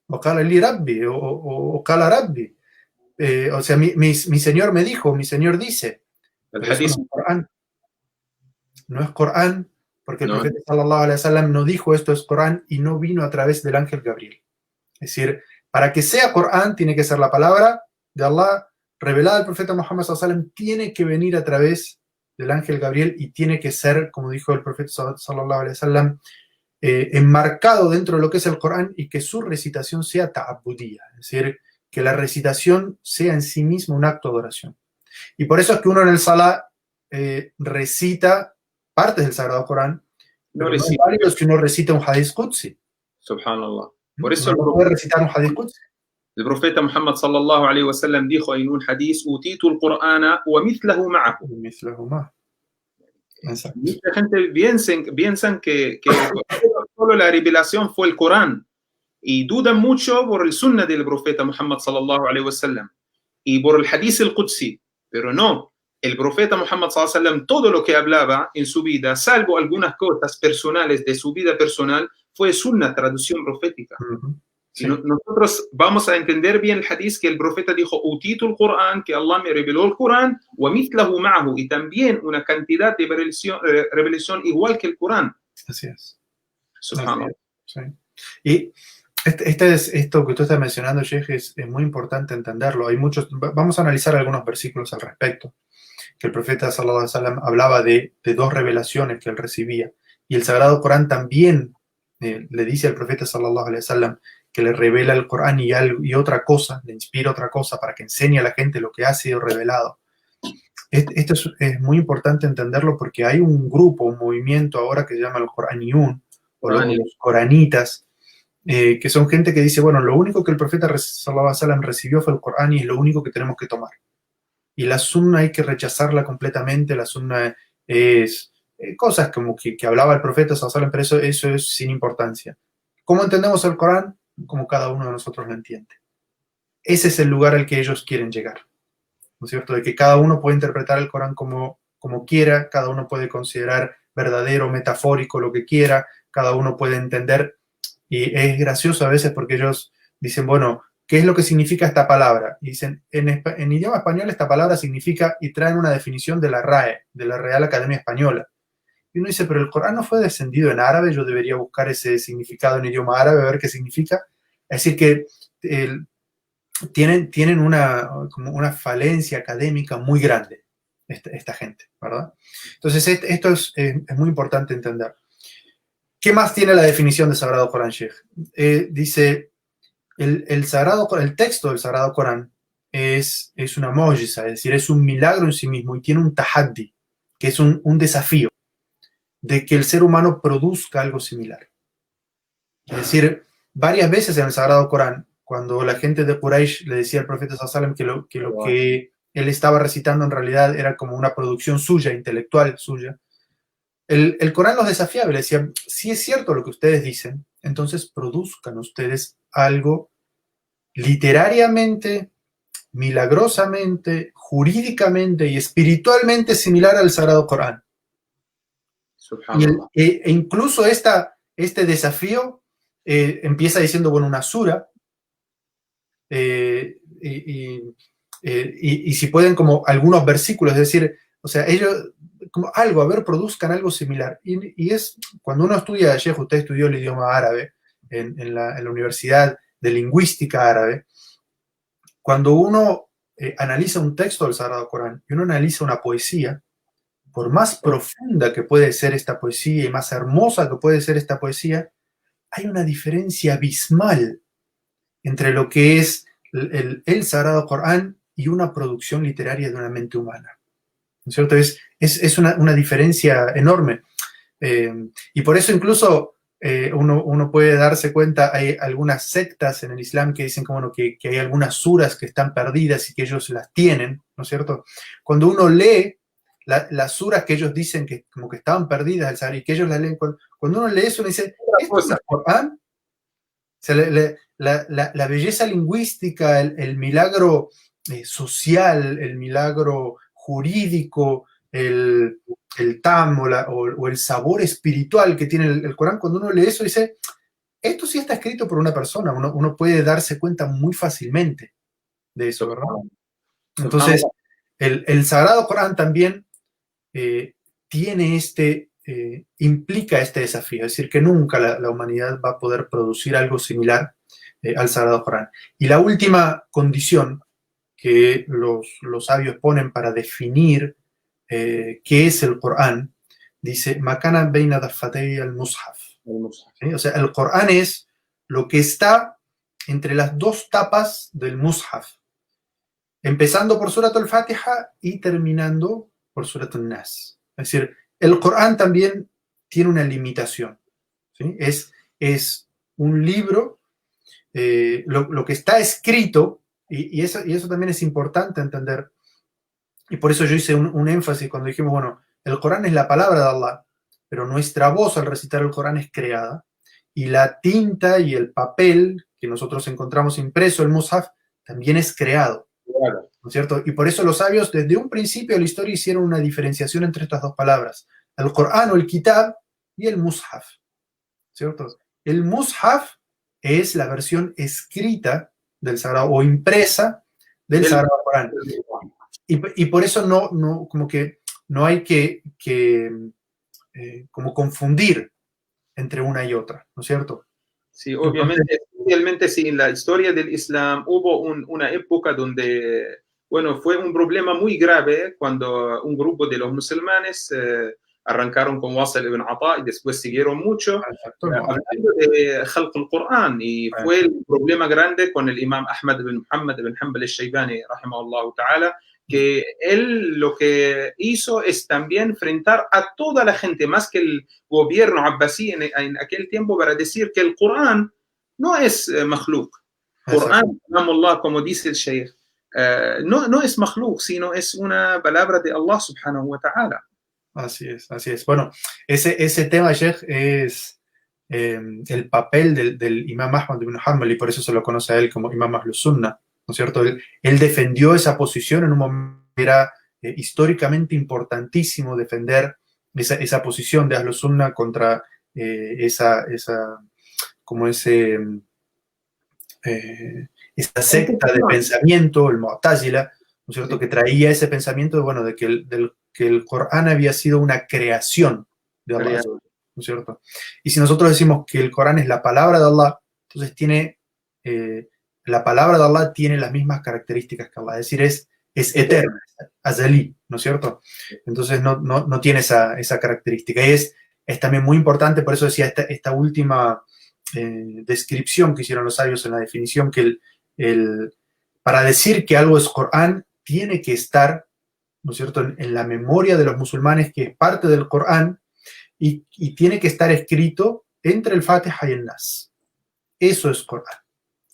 o qala li rabbi, o qala rabbi, o sea, mi Señor me dijo, mi Señor dice. Pero eso no es Corán. No es Corán, porque el profeta sallallahu alaihi wasallam no dijo esto es Corán, y no vino a través del ángel Gabriel. Es decir, para que sea Corán tiene que ser la palabra de Allah revelada al profeta Muhammad sallallahu alaihi wasallam, tiene que venir a través del ángel Gabriel, y tiene que ser, como dijo el profeta sallallahu alaihi wasallam, enmarcado dentro de lo que es el Corán, y que su recitación sea ta'abudía, es decir, que la recitación sea en sí misma un acto de oración. Y por eso es que uno en el Salah recita partes del Sagrado Corán, pero no es válido si uno recita un Hadith Qudsi. Subhanallah. Por eso no puede recitar un Hadith Qudsi. El profeta Muhammad sallallahu alaihi wasallam dijo en un hadith: utitu al-Qur'ana wa mithlahu ma'ahu. Mucha gente piensan que solo la revelación fue el Corán, y dudan mucho por el sunnah del profeta Muhammad sallallahu alaihi wasallam y por el hadith al-Qudsi, pero no. El profeta Muhammad sallallahu alaihi wasallam, todo lo que hablaba en su vida, salvo algunas cosas personales de su vida personal, fue sunnah, traducción profética. Sí. Nosotros vamos a entender bien el hadith que el profeta dijo: utitu al-Qur'an, que Allah me reveló el Corán, wa mithlahu ma'ahu, y también una cantidad de revelación igual que el Corán. Así es. Subhanallah. Sí. Y esto que tú estás mencionando, Sheikh, es muy importante entenderlo. Hay muchos, vamos a analizar algunos versículos al respecto, que el profeta sallallahu alaihi wasallam hablaba de dos revelaciones que él recibía, y el Sagrado Corán también le dice al profeta sallallahu alaihi wasallam que le revela el Corán y otra cosa, le inspira otra cosa para que enseñe a la gente lo que ha sido revelado. Esto es muy importante entenderlo, porque hay un grupo, un movimiento ahora que se llama los Coraniyun, o los coranitas, que son gente que dice: bueno, lo único que el profeta sallallahu alaihi wasallam recibió fue el Corán, y es lo único que tenemos que tomar. Y la sunna hay que rechazarla completamente. La sunna es cosas como que hablaba el profeta sallallahu alaihi wasallam, pero eso es sin importancia. ¿Cómo entendemos el Corán? Como cada uno de nosotros lo entiende. Ese es el lugar al que ellos quieren llegar, ¿no es cierto? De que cada uno puede interpretar el Corán como quiera, cada uno puede considerar verdadero, metafórico, lo que quiera, cada uno puede entender. Y es gracioso a veces porque ellos dicen: bueno, ¿qué es lo que significa esta palabra? Y dicen, en idioma español esta palabra significa, y traen una definición de la RAE, de la Real Academia Española. Y uno dice: pero el Corán no fue descendido en árabe, yo debería buscar ese significado en idioma árabe, a ver qué significa. Es decir, que tienen como una falencia académica muy grande esta gente, ¿verdad? Entonces esto es muy importante entender. ¿Qué más tiene la definición de Sagrado Corán, Sheikh? Dice: el texto del Sagrado Corán es una mu'jiza, es decir, es un milagro en sí mismo, y tiene un tahaddi, que es un desafío de que el ser humano produzca algo similar. Es decir, varias veces en el Sagrado Corán, cuando la gente de Quraysh le decía al profeta sallallahu alaihi wasallam que lo que él estaba recitando en realidad era como una producción suya, intelectual suya, el Corán los desafiaba y le decía: si es cierto lo que ustedes dicen, entonces produzcan ustedes algo literariamente milagrosamente, jurídicamente y espiritualmente similar al Sagrado Corán. E incluso este desafío empieza diciendo, bueno, una sura, y si pueden, como algunos versículos, es decir, o sea, ellos, como algo, a ver, produzcan algo similar. Y es, cuando uno estudia, Sheikh, usted estudió el idioma árabe en la Universidad de Lingüística Árabe, cuando uno analiza un texto del Sagrado Corán y uno analiza una poesía, por más profunda que puede ser esta poesía y más hermosa que puede ser esta poesía, hay una diferencia abismal entre lo que es el Sagrado Corán y una producción literaria de una mente humana. ¿No es cierto? Es una diferencia enorme. Y por eso incluso uno puede darse cuenta, hay algunas sectas en el Islam que dicen que hay algunas suras que están perdidas y que ellos las tienen, ¿no es cierto? Cuando uno lee las suras que ellos dicen que como que estaban perdidas y que ellos las leen, cuando uno lee eso, uno dice, ¿esto es el Corán? O sea, la belleza lingüística, el milagro social, el milagro jurídico, el tam o el sabor espiritual que tiene el Corán, cuando uno lee eso dice, esto sí está escrito por una persona, uno puede darse cuenta muy fácilmente de eso, ¿verdad? Entonces, el Sagrado Corán también tiene implica este desafío, es decir, que nunca la humanidad va a poder producir algo similar al Sagrado Corán. Y la última condición que los sabios ponen para definir qué es el Corán, dice, Makana beina darfatei al-Mushaf. ¿Sí? O sea, el Corán es lo que está entre las dos tapas del Mushaf, empezando por Surat al-Fatiha y terminando por Surat al-Nas. Es decir, el Corán también tiene una limitación. ¿Sí? Es un libro, lo que está escrito, y eso también es importante entender, y por eso yo hice un énfasis cuando dijimos, bueno, el Corán es la palabra de Allah, pero nuestra voz al recitar el Corán es creada, y la tinta y el papel que nosotros encontramos impreso, el Mus'haf, también es creado. Claro. ¿No es cierto? Y por eso los sabios desde un principio de la historia hicieron una diferenciación entre estas dos palabras, el Corán o el Kitab y el Mus'haf, ¿cierto? El Mus'haf es la versión escrita del Sagrado o impresa del Sagrado Corán. Y por eso como que no hay que como confundir entre una y otra, ¿no es cierto? Sí, obviamente, especialmente sí, en la historia del Islam hubo una época donde, bueno, fue un problema muy grave cuando un grupo de los musulmanes arrancaron con Wasil ibn Ata y después siguieron mucho hablando de Khalq al-Qur'an, y fue el problema grande con el imam Ahmad ibn Muhammad ibn Hanbal al-Shaybani, rahimahullah ta'ala, que él lo que hizo es también enfrentar a toda la gente, más que el gobierno abbasí en aquel tiempo, para decir que el Corán no es makhluk. Corán, como dice el Sheikh, no es makhluk, sino es una palabra de Allah subhanahu wa ta'ala. Así es, así es. Bueno, ese tema, Sheikh, es el papel del imam Ahmad ibn Hanbal, y por eso se lo conoce a él como imam Ahlus Sunnah, ¿no es cierto? Él defendió esa posición en un momento que era históricamente importantísimo defender esa posición de Ahlus Sunnah contra esa secta de pensamiento, el Mu'tazila, ¿no es cierto? Que traía ese pensamiento de que el Corán había sido una creación de Allah, ¿no es cierto? Y si nosotros decimos que el Corán es la palabra de Allah, entonces la palabra de Allah tiene las mismas características que Allah, es decir, es eterna, azalí, ¿no es cierto? Entonces no tiene esa característica. Y es también muy importante, por eso decía esta última descripción que hicieron los sabios en la definición, que para decir que algo es Corán, tiene que estar, ¿no es cierto?, en la memoria de los musulmanes, que es parte del Corán, y tiene que estar escrito entre el Fatiha y el Nas. Eso es Corán.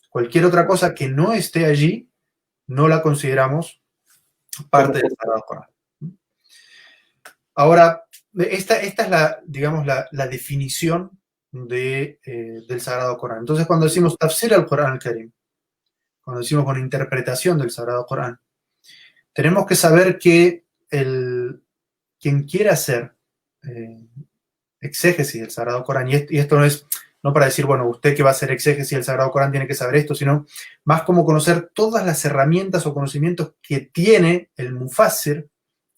Cualquier otra cosa que no esté allí, no la consideramos parte del Sagrado Corán. Ahora, esta es digamos, la definición del Sagrado Corán. Entonces, cuando decimos tafsir al Corán al-Karim, cuando decimos con interpretación del Sagrado Corán, tenemos que saber que quien quiera hacer exégesis del Sagrado Corán, y esto no es no para decir, bueno, usted que va a hacer exégesis del Sagrado Corán tiene que saber esto, sino más como conocer todas las herramientas o conocimientos que tiene el mufassir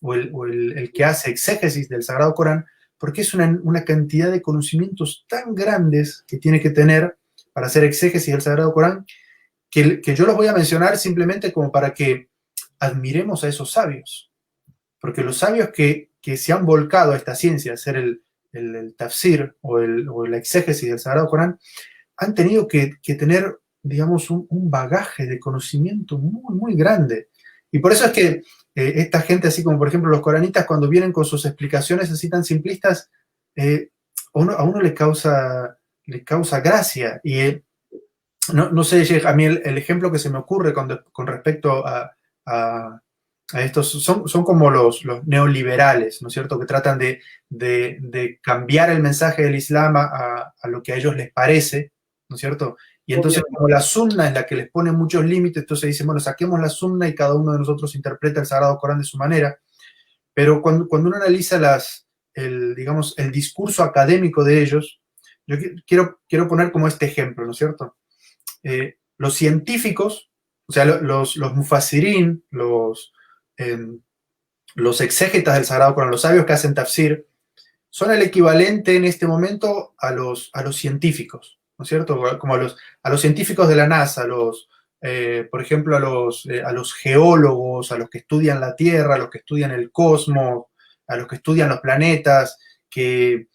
o el que hace exégesis del Sagrado Corán, porque es una cantidad de conocimientos tan grandes que tiene que tener para hacer exégesis del Sagrado Corán, que yo los voy a mencionar simplemente como para que admiremos a esos sabios, porque los sabios que se han volcado a esta ciencia, a hacer el tafsir o la exégesis del Sagrado Corán, han tenido que tener, digamos, un bagaje de conocimiento muy, muy grande. Y por eso es que esta gente, así como por ejemplo los coranitas, cuando vienen con sus explicaciones así tan simplistas, a uno le causa gracia. Y no sé, a mí el ejemplo que se me ocurre con respecto a estos son como los neoliberales, ¿no es cierto?, que tratan de cambiar el mensaje del Islam a lo que a ellos les parece, ¿no es cierto? Y entonces, como la sunna es la que les pone muchos límites, entonces dicen, bueno, saquemos la sunna y cada uno de nosotros interpreta el Sagrado Corán de su manera. Pero cuando uno analiza digamos, el discurso académico de ellos, yo quiero poner como este ejemplo, ¿no es cierto? Los científicos, o sea, los mufasirín, los exégetas del Sagrado Corán, los sabios que hacen tafsir, son el equivalente en este momento a los científicos, ¿no es cierto? Como a los científicos de la NASA, por ejemplo, a los geólogos, a los que estudian la Tierra, a los que estudian el cosmos, a los que estudian los planetas, que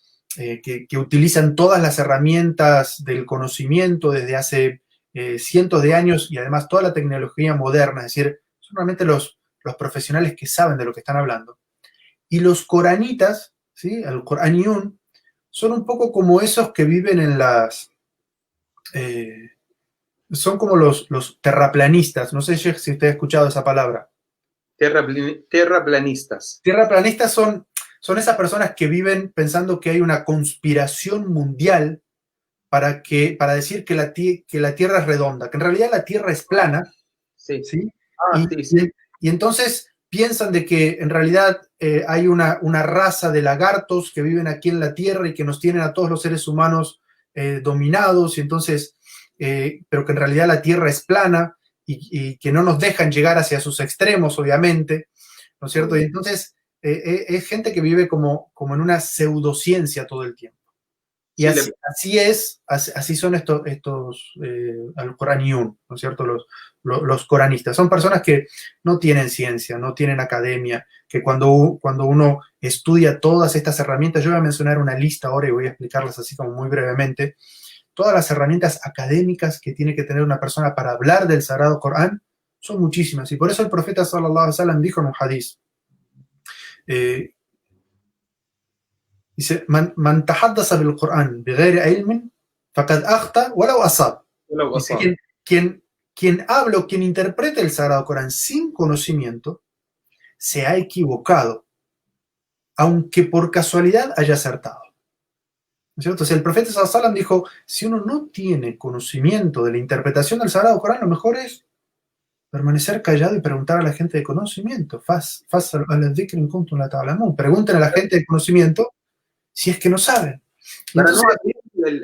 utilizan todas las herramientas del conocimiento desde hace cientos de años y además toda la tecnología moderna, es decir, son realmente los profesionales que saben de lo que están hablando. Y los coranitas, ¿sí?, el Coraniún, son un poco como esos que viven en son como los terraplanistas. No sé si usted ha escuchado esa palabra. Terraplanistas. Terraplanistas son esas personas que viven pensando que hay una conspiración mundial para decir que la Tierra es redonda, que en realidad la Tierra es plana. Sí. ¿Sí? Sí. Y entonces piensan de que en realidad hay una raza de lagartos que viven aquí en la Tierra y que nos tienen a todos los seres humanos dominados, y entonces, pero que en realidad la Tierra es plana y que no nos dejan llegar hacia sus extremos, obviamente, ¿no es cierto? Y entonces es gente que vive como en una pseudociencia todo el tiempo. Y así son estos al-Qur'aniyun, ¿no es cierto? Los coranistas. Son personas que no tienen ciencia, no tienen academia, que cuando uno estudia todas estas herramientas, yo voy a mencionar una lista ahora y voy a explicarlas así como muy brevemente, todas las herramientas académicas que tiene que tener una persona para hablar del Sagrado Corán son muchísimas. Y por eso el profeta sallallahu alaihi wasallam dijo en un hadith, dice, man tahaddasa bil Qur'an bighayri ilmin faqad akhta walau asab. Dice, quien habla o quien interprete el Sagrado Corán sin conocimiento se ha equivocado, aunque por casualidad haya acertado. ¿No es cierto? Entonces el profeta sallallahu alaihi wasallam dijo, si uno no tiene conocimiento de la interpretación del Sagrado Corán, lo mejor es permanecer callado y preguntar a la gente de conocimiento. Pregunten a la gente de conocimiento si es que no saben. Para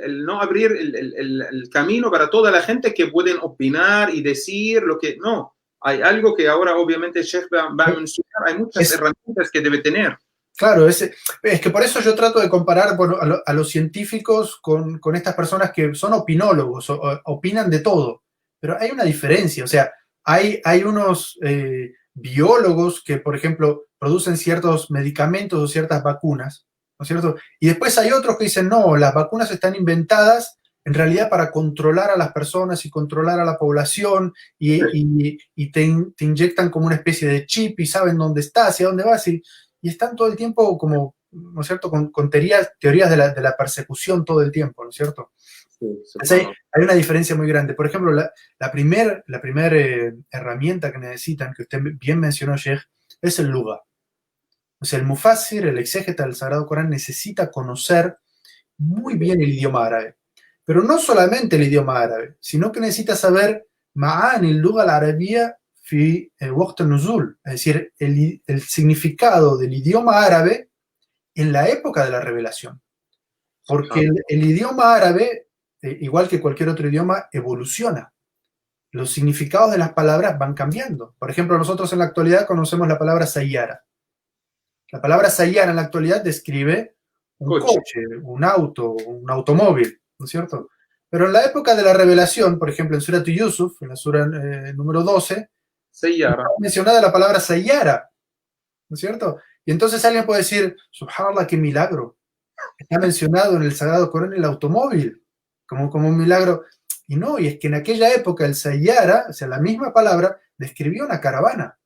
no abrir el camino para toda la gente que pueden opinar y decir lo que... No, hay algo que ahora obviamente el Sheikh va a mencionar, hay muchas herramientas que debe tener. Claro, es que por eso yo trato de comparar a los científicos con estas personas que son opinólogos, opinan de todo, pero hay una diferencia, o sea, hay unos biólogos que, por ejemplo, producen ciertos medicamentos o ciertas vacunas, ¿no es cierto? Y después hay otros que dicen, no, las vacunas están inventadas en realidad para controlar a las personas y controlar a la población y te inyectan como una especie de chip y saben dónde estás, hacia dónde vas y están todo el tiempo como, ¿no es cierto?, con teorías de la persecución todo el tiempo, ¿no es cierto? Sí, hay una diferencia muy grande. Por ejemplo, la primer herramienta que necesitan, que usted bien mencionó, Sheikh, es el lugha. O sea, el mufassir, el exégeta del Sagrado Corán, necesita conocer muy bien el idioma árabe. Pero no solamente el idioma árabe, sino que necesita saber معاني اللغة العربية في وقت النزول, es decir, el significado del idioma árabe en la época de la revelación. Porque el idioma árabe, igual que cualquier otro idioma, evoluciona. Los significados de las palabras van cambiando. Por ejemplo, nosotros en la actualidad conocemos la palabra sayyara. La palabra sayyara en la actualidad describe un coche, un auto, un automóvil, ¿no es cierto? Pero en la época de la revelación, por ejemplo, en Surat Yusuf, en la sura número 12, está mencionada la palabra sayyara, ¿no es cierto? Y entonces alguien puede decir, subhanallah, qué milagro. Está mencionado en el Sagrado Corán el automóvil, como un milagro. Y no, y es que en aquella época el sayyara, o sea, la misma palabra, describía una caravana,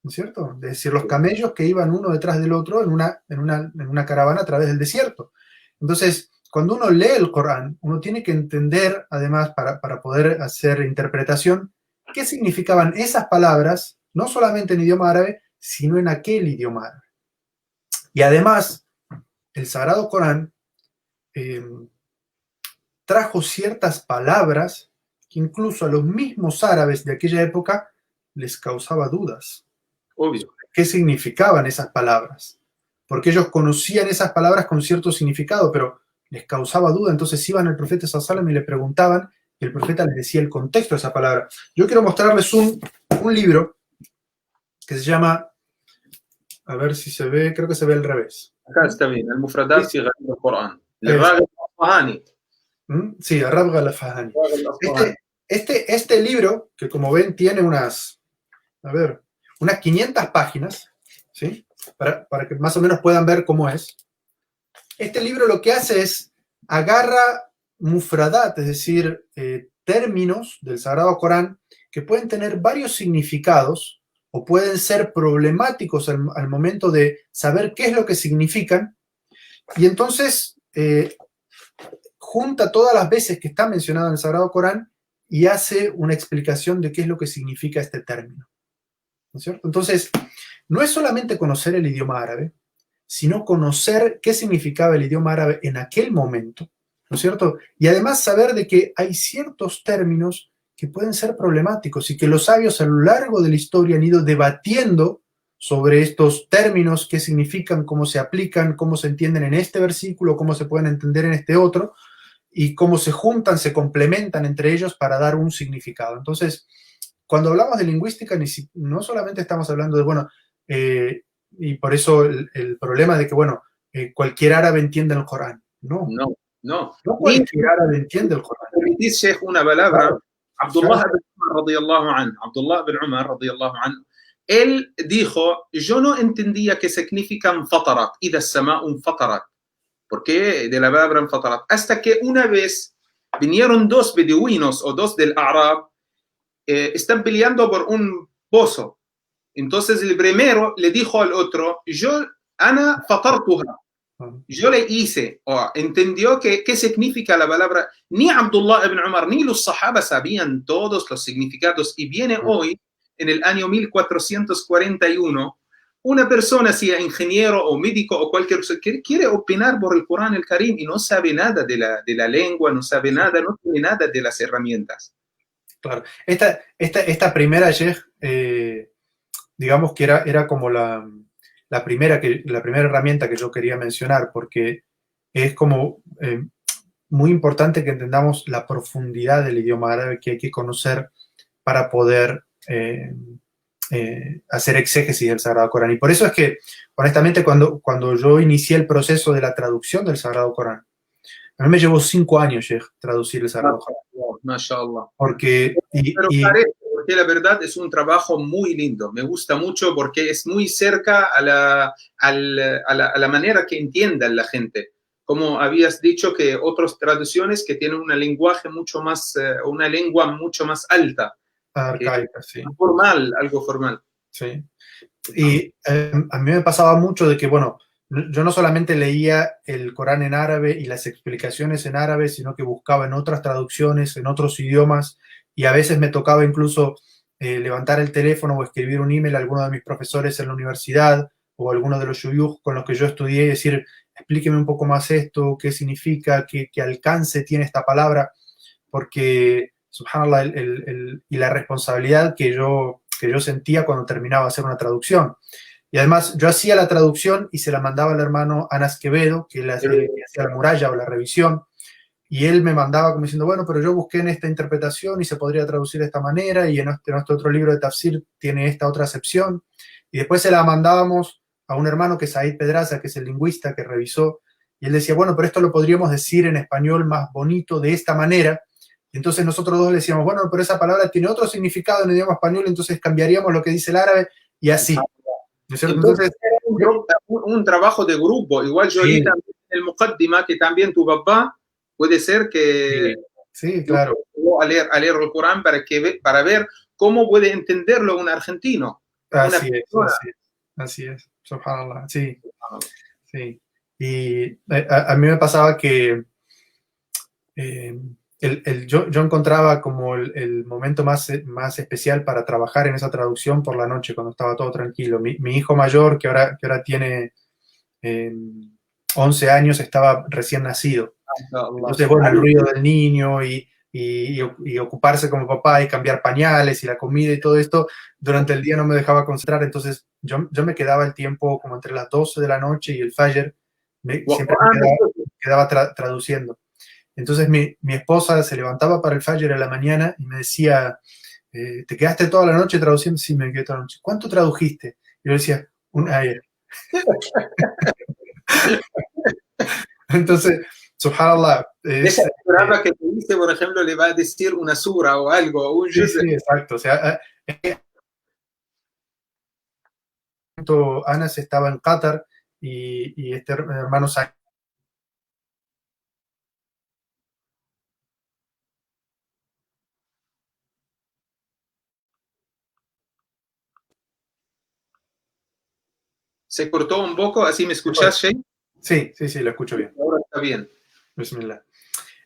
¿no es cierto? Es decir, los camellos que iban uno detrás del otro en una caravana a través del desierto. Entonces, cuando uno lee el Corán, uno tiene que entender, además, para poder hacer interpretación, qué significaban esas palabras, no solamente en idioma árabe, sino en aquel idioma árabe. Y además, el Sagrado Corán trajo ciertas palabras que incluso a los mismos árabes de aquella época les causaba dudas. Obvio. ¿Qué significaban esas palabras? Porque ellos conocían esas palabras con cierto significado, pero les causaba duda. Entonces iban al profeta sallallahu alaihi wasallam y le preguntaban, y el profeta les decía el contexto de esa palabra. Yo quiero mostrarles un libro que se llama, a ver si se ve, creo que se ve al revés. Acá está bien, el-Mufradat fi Gharib al-Qur'an. Al-Raghib al-Asfahani. Sí, Ar-Raghib al-Asfahani. Este libro, que como ven tiene unas 500 páginas, ¿sí? Para que más o menos puedan ver cómo es. Este libro lo que hace es agarra mufradat, es decir, términos del Sagrado Corán que pueden tener varios significados o pueden ser problemáticos al momento de saber qué es lo que significan, y entonces junta todas las veces que está mencionado en el Sagrado Corán y hace una explicación de qué es lo que significa este término, ¿no es cierto? Entonces, no es solamente conocer el idioma árabe, sino conocer qué significaba el idioma árabe en aquel momento, ¿no es cierto? Y además saber de que hay ciertos términos que pueden ser problemáticos y que los sabios a lo largo de la historia han ido debatiendo sobre estos términos, qué significan, cómo se aplican, cómo se entienden en este versículo, cómo se pueden entender en este otro, y cómo se juntan, se complementan entre ellos para dar un significado. Entonces, cuando hablamos de lingüística, no solamente estamos hablando de, bueno, y por eso el problema de que, bueno, cualquier árabe entiende el Corán. No cualquier árabe entiende el Corán. Permitís, Sheikh, una palabra. Abdullah bin Umar, radiyallahu anhu, él dijo, yo no entendía qué significan fatarat, ida as-sama'u fatarat, porque de la palabra fatarat, hasta que una vez vinieron dos beduinos o dos del A'rab, están peleando por un pozo. Entonces el primero le dijo al otro, ana fatartuha, yo le hice, o entendió qué significa la palabra. Ni Abdullah ibn Umar ni los sahaba sabían todos los significados, y viene hoy, en el año 1441, una persona, sea ingeniero o médico o cualquier cosa, que quiere opinar por el Corán el Karim y no sabe nada de la lengua, no sabe nada, no tiene nada de las herramientas. Claro, esta primera, Sheikh, digamos que era como la primera herramienta que yo quería mencionar, porque es como muy importante que entendamos la profundidad del idioma árabe que hay que conocer para poder hacer exégesis del Sagrado Corán. Y por eso es que, honestamente, cuando yo inicié el proceso de la traducción del Sagrado Corán, a mí me llevó 5 años, Sheikh, traducir el Sagrado Corán. Mashallah. Porque la verdad es un trabajo muy lindo. Me gusta mucho porque es muy cerca a la manera que entiendan la gente. Como habías dicho, que otras traducciones que tienen un lenguaje mucho más, una lengua mucho más alta. Arcaica, sí. Algo formal. Sí. Y a mí me pasaba mucho de que, bueno, yo no solamente leía el Corán en árabe y las explicaciones en árabe, sino que buscaba en otras traducciones, en otros idiomas, y a veces me tocaba incluso levantar el teléfono o escribir un email a alguno de mis profesores en la universidad o a alguno de los shuyukh con los que yo estudié y decir, explíqueme un poco más esto, qué significa, qué alcance tiene esta palabra, porque subhanallah, y la responsabilidad que yo sentía cuando terminaba de hacer una traducción. Y además yo hacía la traducción y se la mandaba al hermano Anas Quevedo, que él hacía la muralla o la revisión, y él me mandaba como diciendo, bueno, pero yo busqué en esta interpretación y se podría traducir de esta manera, y en este otro libro de tafsir tiene esta otra acepción, y después se la mandábamos a un hermano que es Said Pedraza, que es el lingüista que revisó, y él decía, bueno, pero esto lo podríamos decir en español más bonito de esta manera. Y entonces nosotros dos le decíamos, bueno, pero esa palabra tiene otro significado en el idioma español, entonces cambiaríamos lo que dice el árabe, y así. ¿No es cierto? Entonces un trabajo de grupo. Igual yo leí también el Muqaddima, que también tu papá puede ser que sí, claro. A leer el Corán para ver cómo puede entenderlo un argentino. Así es, subhanallah, sí. Sí. Y a mí me pasaba que yo encontraba como el momento más especial para trabajar en esa traducción por la noche, cuando estaba todo tranquilo. Mi hijo mayor, que ahora tiene 11 años, estaba recién nacido. Entonces, bueno, el ruido del niño y ocuparse como papá y cambiar pañales y la comida y todo esto, durante el día no me dejaba concentrar. Entonces, yo me quedaba el tiempo como entre las 12 de la noche y el Fajr, siempre me quedaba traduciendo. Entonces mi esposa se levantaba para el Fajr a la mañana y me decía, ¿te quedaste toda la noche traduciendo? Sí, me quedé toda la noche. ¿Cuánto tradujiste? Y yo decía, un ayer. Entonces, subhanallah. Esa palabra que te dice, por ejemplo, le va a decir una sura o algo. Sí, exacto. O sea, Anas estaba en Qatar y este hermano se cortó un poco, ¿así me escuchás, Shay? Sí, lo escucho bien. Ahora está bien. Bismillah.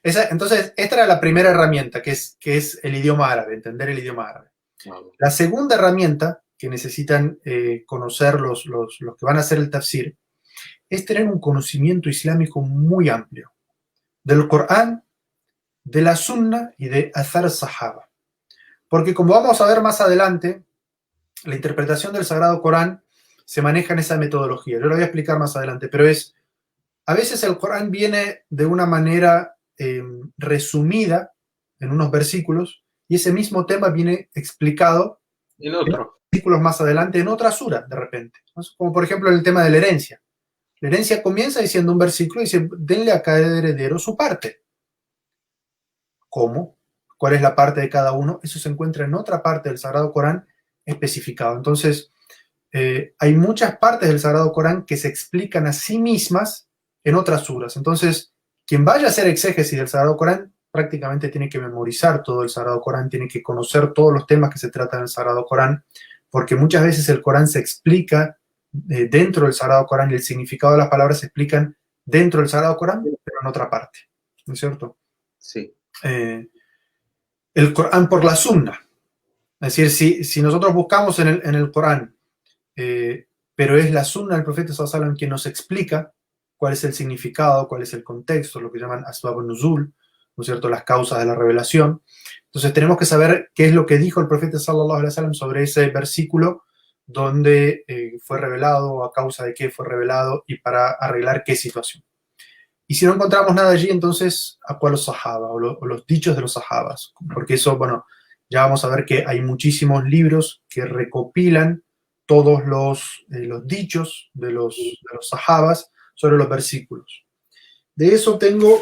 Entonces, esta era la primera herramienta, que es el idioma árabe, entender el idioma árabe. Wow. La segunda herramienta que necesitan conocer los que van a hacer el tafsir es tener un conocimiento islámico muy amplio del Corán, de la Sunna y de Athar Sahaba. Porque como vamos a ver más adelante, la interpretación del Sagrado Corán se maneja en esa metodología. Yo lo voy a explicar más adelante, pero a veces el Corán viene de una manera resumida en unos versículos y ese mismo tema viene explicado en otros versículos más adelante en otra sura, de repente. Como por ejemplo el tema de la herencia. La herencia comienza diciendo un versículo y dice, denle a cada heredero su parte. ¿Cómo? ¿Cuál es la parte de cada uno? Eso se encuentra en otra parte del Sagrado Corán especificado. Entonces, hay muchas partes del Sagrado Corán que se explican a sí mismas en otras suras. Entonces, quien vaya a hacer exégesis del Sagrado Corán prácticamente tiene que memorizar todo el Sagrado Corán, tiene que conocer todos los temas que se tratan en el Sagrado Corán, porque muchas veces el Corán se explica dentro del Sagrado Corán y el significado de las palabras se explican dentro del Sagrado Corán, pero en otra parte. ¿No es cierto? Sí. El Corán por la Sunna. Es decir, si nosotros buscamos en el Corán, pero es la Sunna del profeta sallallahu alaihi wasallam quien nos explica cuál es el significado, cuál es el contexto, lo que llaman asbab nuzul, ¿no es cierto?, las causas de la revelación. Entonces tenemos que saber qué es lo que dijo el profeta sallallahu alaihi wasallam sobre ese versículo, donde fue revelado, a causa de qué fue revelado y para arreglar qué situación. Y si no encontramos nada allí, entonces ¿a los sahaba o los dichos de los sahabas? Porque eso, bueno, ya vamos a ver que hay muchísimos libros que recopilan todos los dichos de los sahabas sobre los versículos. De eso tengo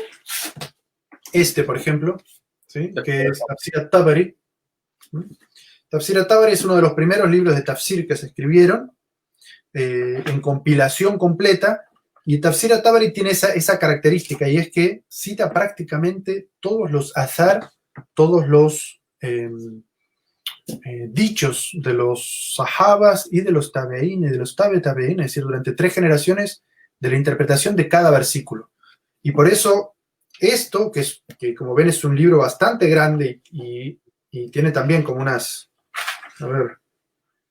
por ejemplo, ¿sí?, que es Tafsir al-Tabari. Tafsir al-Tabari es uno de los primeros libros de tafsir que se escribieron en compilación completa, y Tafsir al-Tabari tiene esa característica, y es que cita prácticamente todos los azar, todos los dichos de los sahabas y de los tabeín y de los tabeín, es decir, durante 3 generaciones de la interpretación de cada versículo. Y por eso esto, que como ven es un libro bastante grande y tiene también como unas,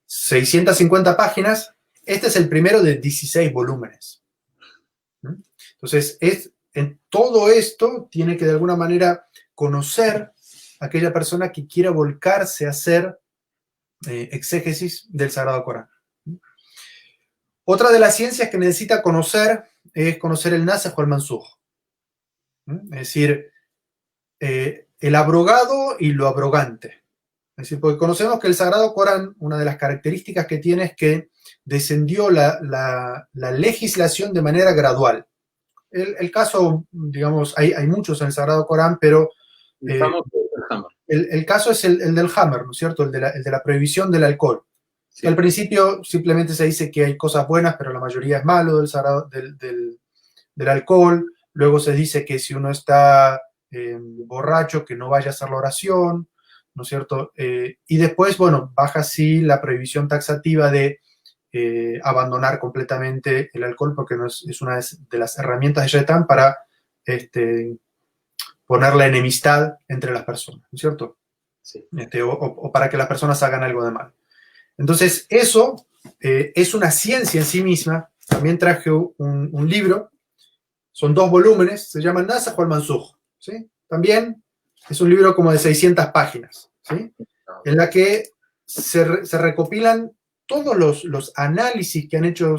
650 páginas, este es el primero de 16 volúmenes. Entonces, en todo esto tiene que de alguna manera conocer aquella persona que quiera volcarse a hacer exégesis del Sagrado Corán. Otra de las ciencias que necesita conocer es conocer el Nasikh o el Mansukh. Es decir, el abrogado y lo abrogante. Es decir, porque conocemos que el Sagrado Corán, una de las características que tiene es que descendió la legislación de manera gradual. El caso, digamos, hay muchos en el Sagrado Corán, pero el caso es el del Hammer, ¿no es cierto? El de la prohibición del alcohol. Sí. Al principio simplemente se dice que hay cosas buenas, pero la mayoría es malo del alcohol. Luego se dice que si uno está borracho, que no vaya a hacer la oración, ¿no es cierto? Y después, bueno, baja así la prohibición taxativa de abandonar completamente el alcohol, porque no es una de las herramientas de Shaitán para poner la enemistad entre las personas, ¿no es cierto? Sí. O para que las personas hagan algo de mal. Entonces, eso es una ciencia en sí misma. También traje un libro, son 2 volúmenes, se llama Nasikh o el Mansukh, ¿sí? También es un libro como de 600 páginas, ¿sí? En la que se recopilan todos los análisis que han hecho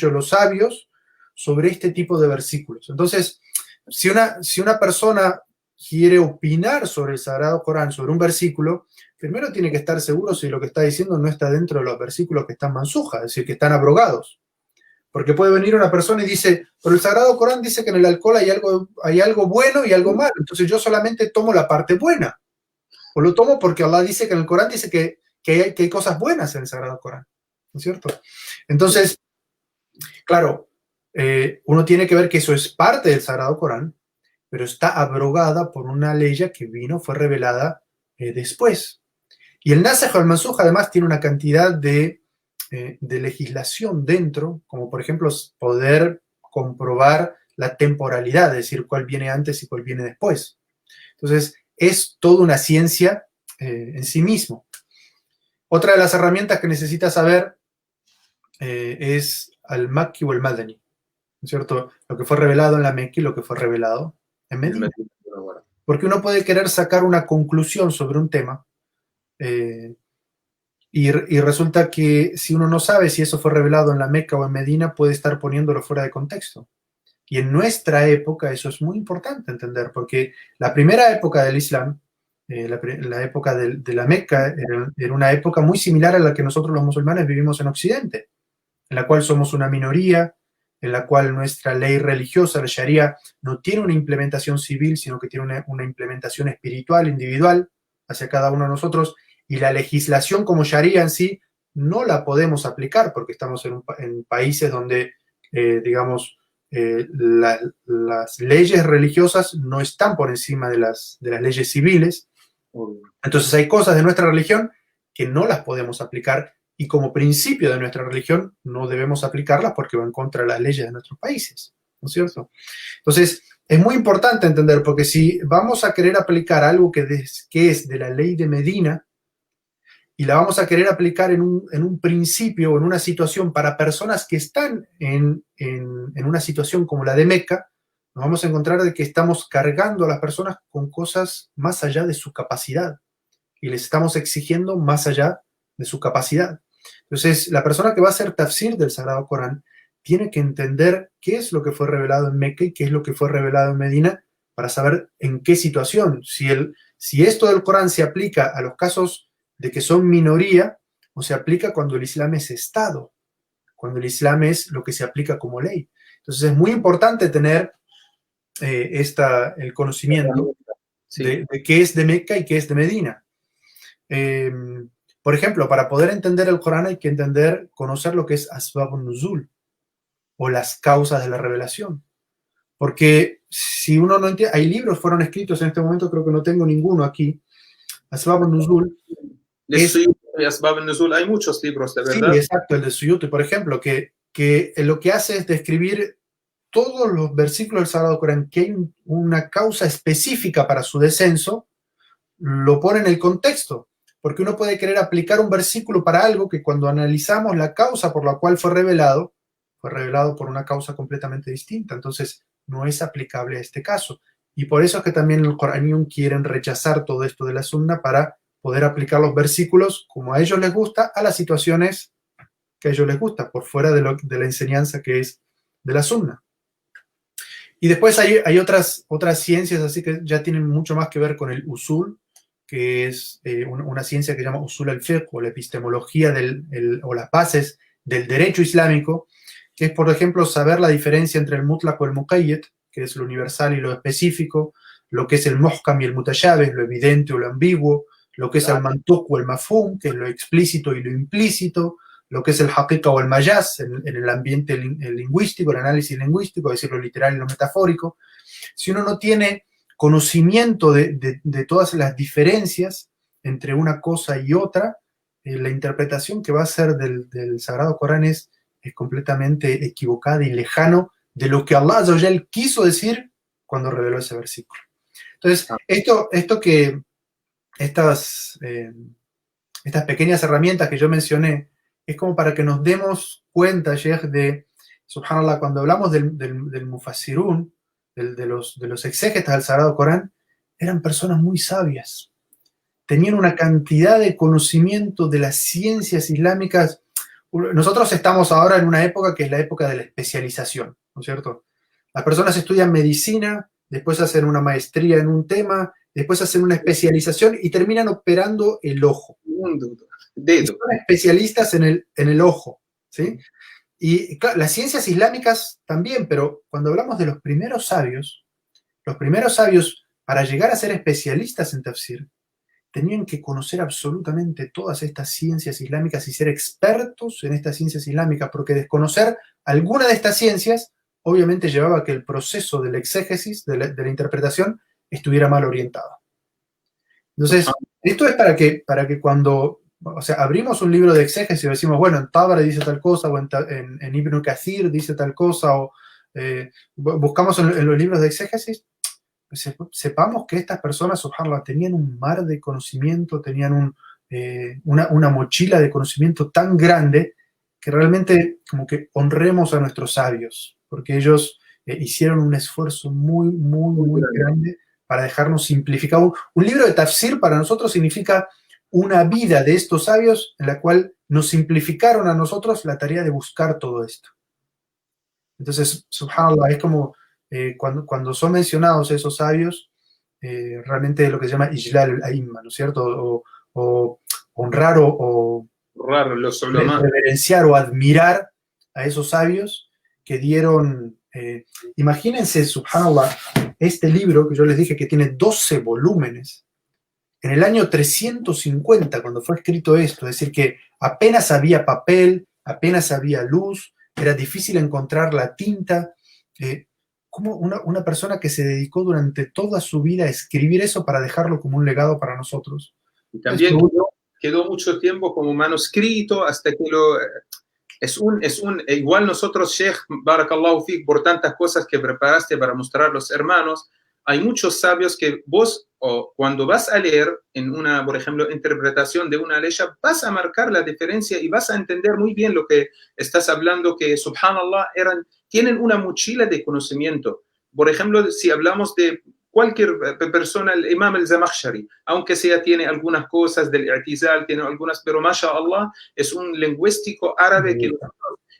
los sabios sobre este tipo de versículos. Entonces, si una persona quiere opinar sobre el Sagrado Corán, sobre un versículo, primero tiene que estar seguro si lo que está diciendo no está dentro de los versículos que están mansuja, es decir, que están abrogados. Porque puede venir una persona y dice, pero el Sagrado Corán dice que en el alcohol hay algo bueno y algo malo, entonces yo solamente tomo la parte buena. O lo tomo porque Allah dice que en el Corán dice que hay cosas buenas en el Sagrado Corán, ¿no es cierto? Entonces, claro, uno tiene que ver que eso es parte del Sagrado Corán, pero está abrogada por una ley que fue revelada después. Y el Nasikh o el Mansukh además tiene una cantidad de legislación dentro, como por ejemplo poder comprobar la temporalidad, es decir, cuál viene antes y cuál viene después. Entonces, es toda una ciencia en sí mismo. Otra de las herramientas que necesita saber es al Makki o el Madani, ¿no es cierto? Lo que fue revelado en la Meca y lo que fue revelado en Medina. Porque uno puede querer sacar una conclusión sobre un tema y resulta que si uno no sabe si eso fue revelado en la Meca o en Medina, puede estar poniéndolo fuera de contexto. Y en nuestra época eso es muy importante entender, porque la primera época del Islam, la época de la Meca, era una época muy similar a la que nosotros los musulmanes vivimos en Occidente, en la cual somos una minoría, en la cual nuestra ley religiosa, la Sharia, no tiene una implementación civil, sino que tiene una implementación espiritual, individual, hacia cada uno de nosotros, y la legislación como Sharia en sí no la podemos aplicar porque estamos en países donde, digamos, las leyes religiosas no están por encima de las leyes civiles. Entonces hay cosas de nuestra religión que no las podemos aplicar y como principio de nuestra religión no debemos aplicarlas porque van contra las leyes de nuestros países, ¿no es cierto? Entonces es muy importante entender, porque si vamos a querer aplicar algo que es de la ley de Medina y la vamos a querer aplicar en un principio o en una situación para personas que están en una situación como la de Meca, nos vamos a encontrar de que estamos cargando a las personas con cosas más allá de su capacidad y les estamos exigiendo más allá de su capacidad. Entonces, la persona que va a hacer tafsir del Sagrado Corán tiene que entender qué es lo que fue revelado en Meca y qué es lo que fue revelado en Medina para saber en qué situación. Si esto del Corán se aplica a los casos de que son minoría, o se aplica cuando el Islam es Estado, cuando el Islam es lo que se aplica como ley. Entonces es muy importante tener el conocimiento de qué es de Meca y qué es de Medina. Por ejemplo, para poder entender el Corán hay que conocer lo que es Asbabun Nuzul, o las causas de la revelación. Porque si uno no entiende, hay libros fueron escritos en este momento, creo que no tengo ninguno aquí. Asbabun Nuzul. Hay muchos libros, de verdad. Sí, exacto, el de Suyuti, por ejemplo, que lo que hace es describir todos los versículos del Sagrado Corán que hay una causa específica para su descenso, lo pone en el contexto, porque uno puede querer aplicar un versículo para algo que cuando analizamos la causa por la cual fue revelado por una causa completamente distinta, entonces no es aplicable a este caso. Y por eso es que también el Coranium quieren rechazar todo esto de la Sunna para poder aplicar los versículos como a ellos les gusta, a las situaciones que a ellos les gusta, por fuera de la enseñanza que es de la Sunna. Y después hay otras ciencias así que ya tienen mucho más que ver con el usul, que es una ciencia que se llama usul al-fiqh, o la epistemología o las bases del derecho islámico, que es, por ejemplo, saber la diferencia entre el mutlaq o el muqayyad, que es lo universal y lo específico, lo que es el muhkam y el mutashabih, lo evidente o lo ambiguo, lo que es el mantuq o el mafhum, que es lo explícito y lo implícito, lo que es el haqiqa o el majaz en el ambiente lingüístico, el análisis lingüístico, es decir, lo literal y lo metafórico. Si uno no tiene conocimiento de todas las diferencias entre una cosa y otra, la interpretación que va a hacer del Sagrado Corán es completamente equivocada y lejano de lo que Allah Azza wa Jal quiso decir cuando reveló ese versículo. Entonces, estas pequeñas herramientas que yo mencioné, es como para que nos demos cuenta, Sheikh, de, subhanallah, cuando hablamos del mufassirun, de los exégetas del Sagrado Corán, eran personas muy sabias. Tenían una cantidad de conocimiento de las ciencias islámicas. Nosotros estamos ahora en una época que es la época de la especialización, ¿no es cierto? Las personas estudian medicina, después hacen una maestría en un tema, después hacen una especialización y terminan operando el ojo. Son especialistas en el ojo, ¿sí? Y claro, las ciencias islámicas también, pero cuando hablamos de los primeros sabios, para llegar a ser especialistas en tafsir, tenían que conocer absolutamente todas estas ciencias islámicas y ser expertos en estas ciencias islámicas, porque desconocer alguna de estas ciencias obviamente llevaba a que el proceso del exégesis, de la interpretación, estuviera mal orientado. Entonces, esto es para que cuando, o sea, abrimos un libro de exégesis y decimos, bueno, en Tabari dice tal cosa, o en Ibn Kathir dice tal cosa, o buscamos en los libros de exégesis, sepamos que estas personas, subhanallah, tenían un mar de conocimiento, tenían una mochila de conocimiento tan grande que realmente como que honremos a nuestros sabios, porque ellos hicieron un esfuerzo muy, muy, muy grande para dejarnos simplificar. Un libro de tafsir para nosotros significa una vida de estos sabios en la cual nos simplificaron a nosotros la tarea de buscar todo esto. Entonces, subhanallah, es como cuando son mencionados esos sabios, realmente lo que se llama ijlal al-a'imma, ¿no es cierto? O honrar o reverenciar o admirar a esos sabios que dieron, imagínense, subhanallah, este libro que yo les dije que tiene 12 volúmenes, en el año 350, cuando fue escrito esto, es decir, que apenas había papel, apenas había luz, era difícil encontrar la tinta, como una persona que se dedicó durante toda su vida a escribir eso para dejarlo como un legado para nosotros. Y también quedó mucho tiempo como manuscrito hasta que igual nosotros, Sheikh, Barakallahu Fik, por tantas cosas que preparaste para mostrar a los hermanos, hay muchos sabios que vos, cuando vas a leer en una, por ejemplo, interpretación de una ley, vas a marcar la diferencia y vas a entender muy bien lo que estás hablando, que, subhanallah, tienen una mochila de conocimiento. Por ejemplo, si hablamos de cualquier persona, el Imam al-Zamakhshari, aunque sea tiene algunas cosas del i'tizal, tiene algunas, pero mashallah, es un lingüístico árabe que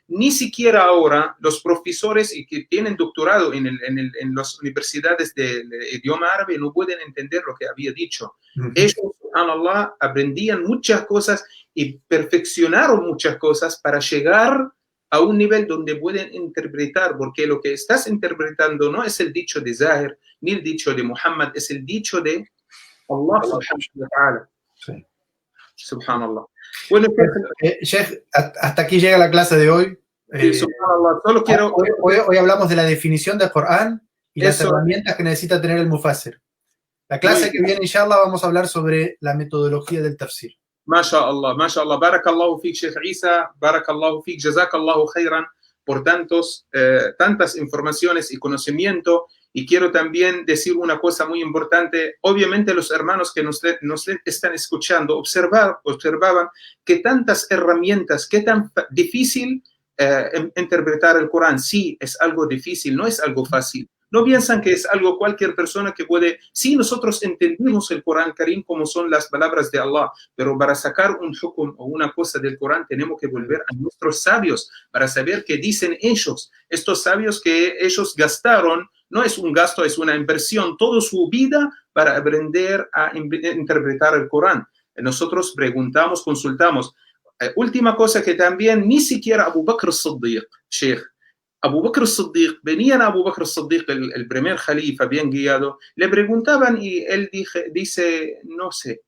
ni siquiera ahora los profesores y que tienen doctorado en las universidades del idioma árabe no pueden entender lo que había dicho. Ellos, subhanallah, aprendían muchas cosas y perfeccionaron muchas cosas para llegar a un nivel donde pueden interpretar, porque lo que estás interpretando no es el dicho de Zahir, ni el dicho de Muhammad, es el dicho de Allah subhanahu wa ta'ala. Sí. Subhanallah. Bueno, Sheikh, hasta aquí llega la clase de hoy. Subhanallah. Solo quiero... Hoy hablamos de la definición del Corán y las herramientas que necesita tener el mufassir. La clase que viene, inshallah, vamos a hablar sobre la metodología del tafsir. MashaAllah, MashaAllah. Barakallahu fik, Sheikh Isa. Barakallahu fik. Jazakallahu khairan por tantas informaciones y conocimiento. Y quiero también decir una cosa muy importante. Obviamente los hermanos que nos están escuchando observaban que tantas herramientas, qué tan difícil interpretar el Corán. Sí, es algo difícil, no es algo fácil. No piensan que es algo cualquier persona que puede, sí, nosotros entendemos el Corán Karim como son las palabras de Allah, pero para sacar un hukum o una cosa del Corán tenemos que volver a nuestros sabios para saber qué dicen ellos. Estos sabios que ellos gastaron, no es un gasto, es una inversión, toda su vida para aprender a interpretar el Corán. Nosotros preguntamos, consultamos. Última cosa que también ni siquiera Abu Bakr as-Siddiq, Sheikh, Abu Bakr as-Siddiq, venían a Abu Bakr as-Siddiq, el primer califa bien guiado, le preguntaban y él dice, no sé.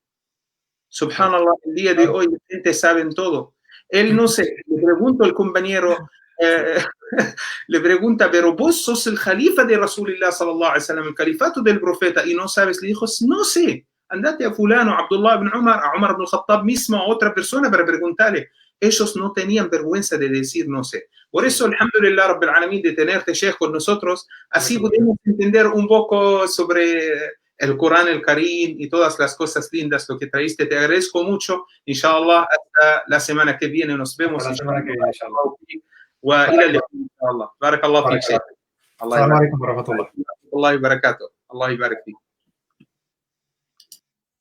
Subhanallah, el día de hoy la gente sabe todo. Él no sé, le pregunto al compañero, le pregunta, pero vos sos el califa de Rasulullah sallallahu alaihi wasallam, el califato del profeta, y no sabes. Le dijo, no sé, andate a fulano, a Abdullah ibn Umar, a Umar ibn al-Khattab mismo, a otra persona para preguntarle. Ellos no tenían vergüenza de decir no sé. Por eso, alhamdulillah, Rabbil Alamin, de tenerte, Sheikh, con nosotros, así podemos entender un poco sobre el Corán, el Karim y todas las cosas lindas, lo que traíste. Te agradezco mucho. Inshallah, hasta la semana que viene. Nos vemos. La semana que viene, inshallah. وإلى اللقاء إن شاء الله. بارك الله فيك شيخ. السلام عليكم ورحمة الله. الله وبركاته. الله يبارك فيك.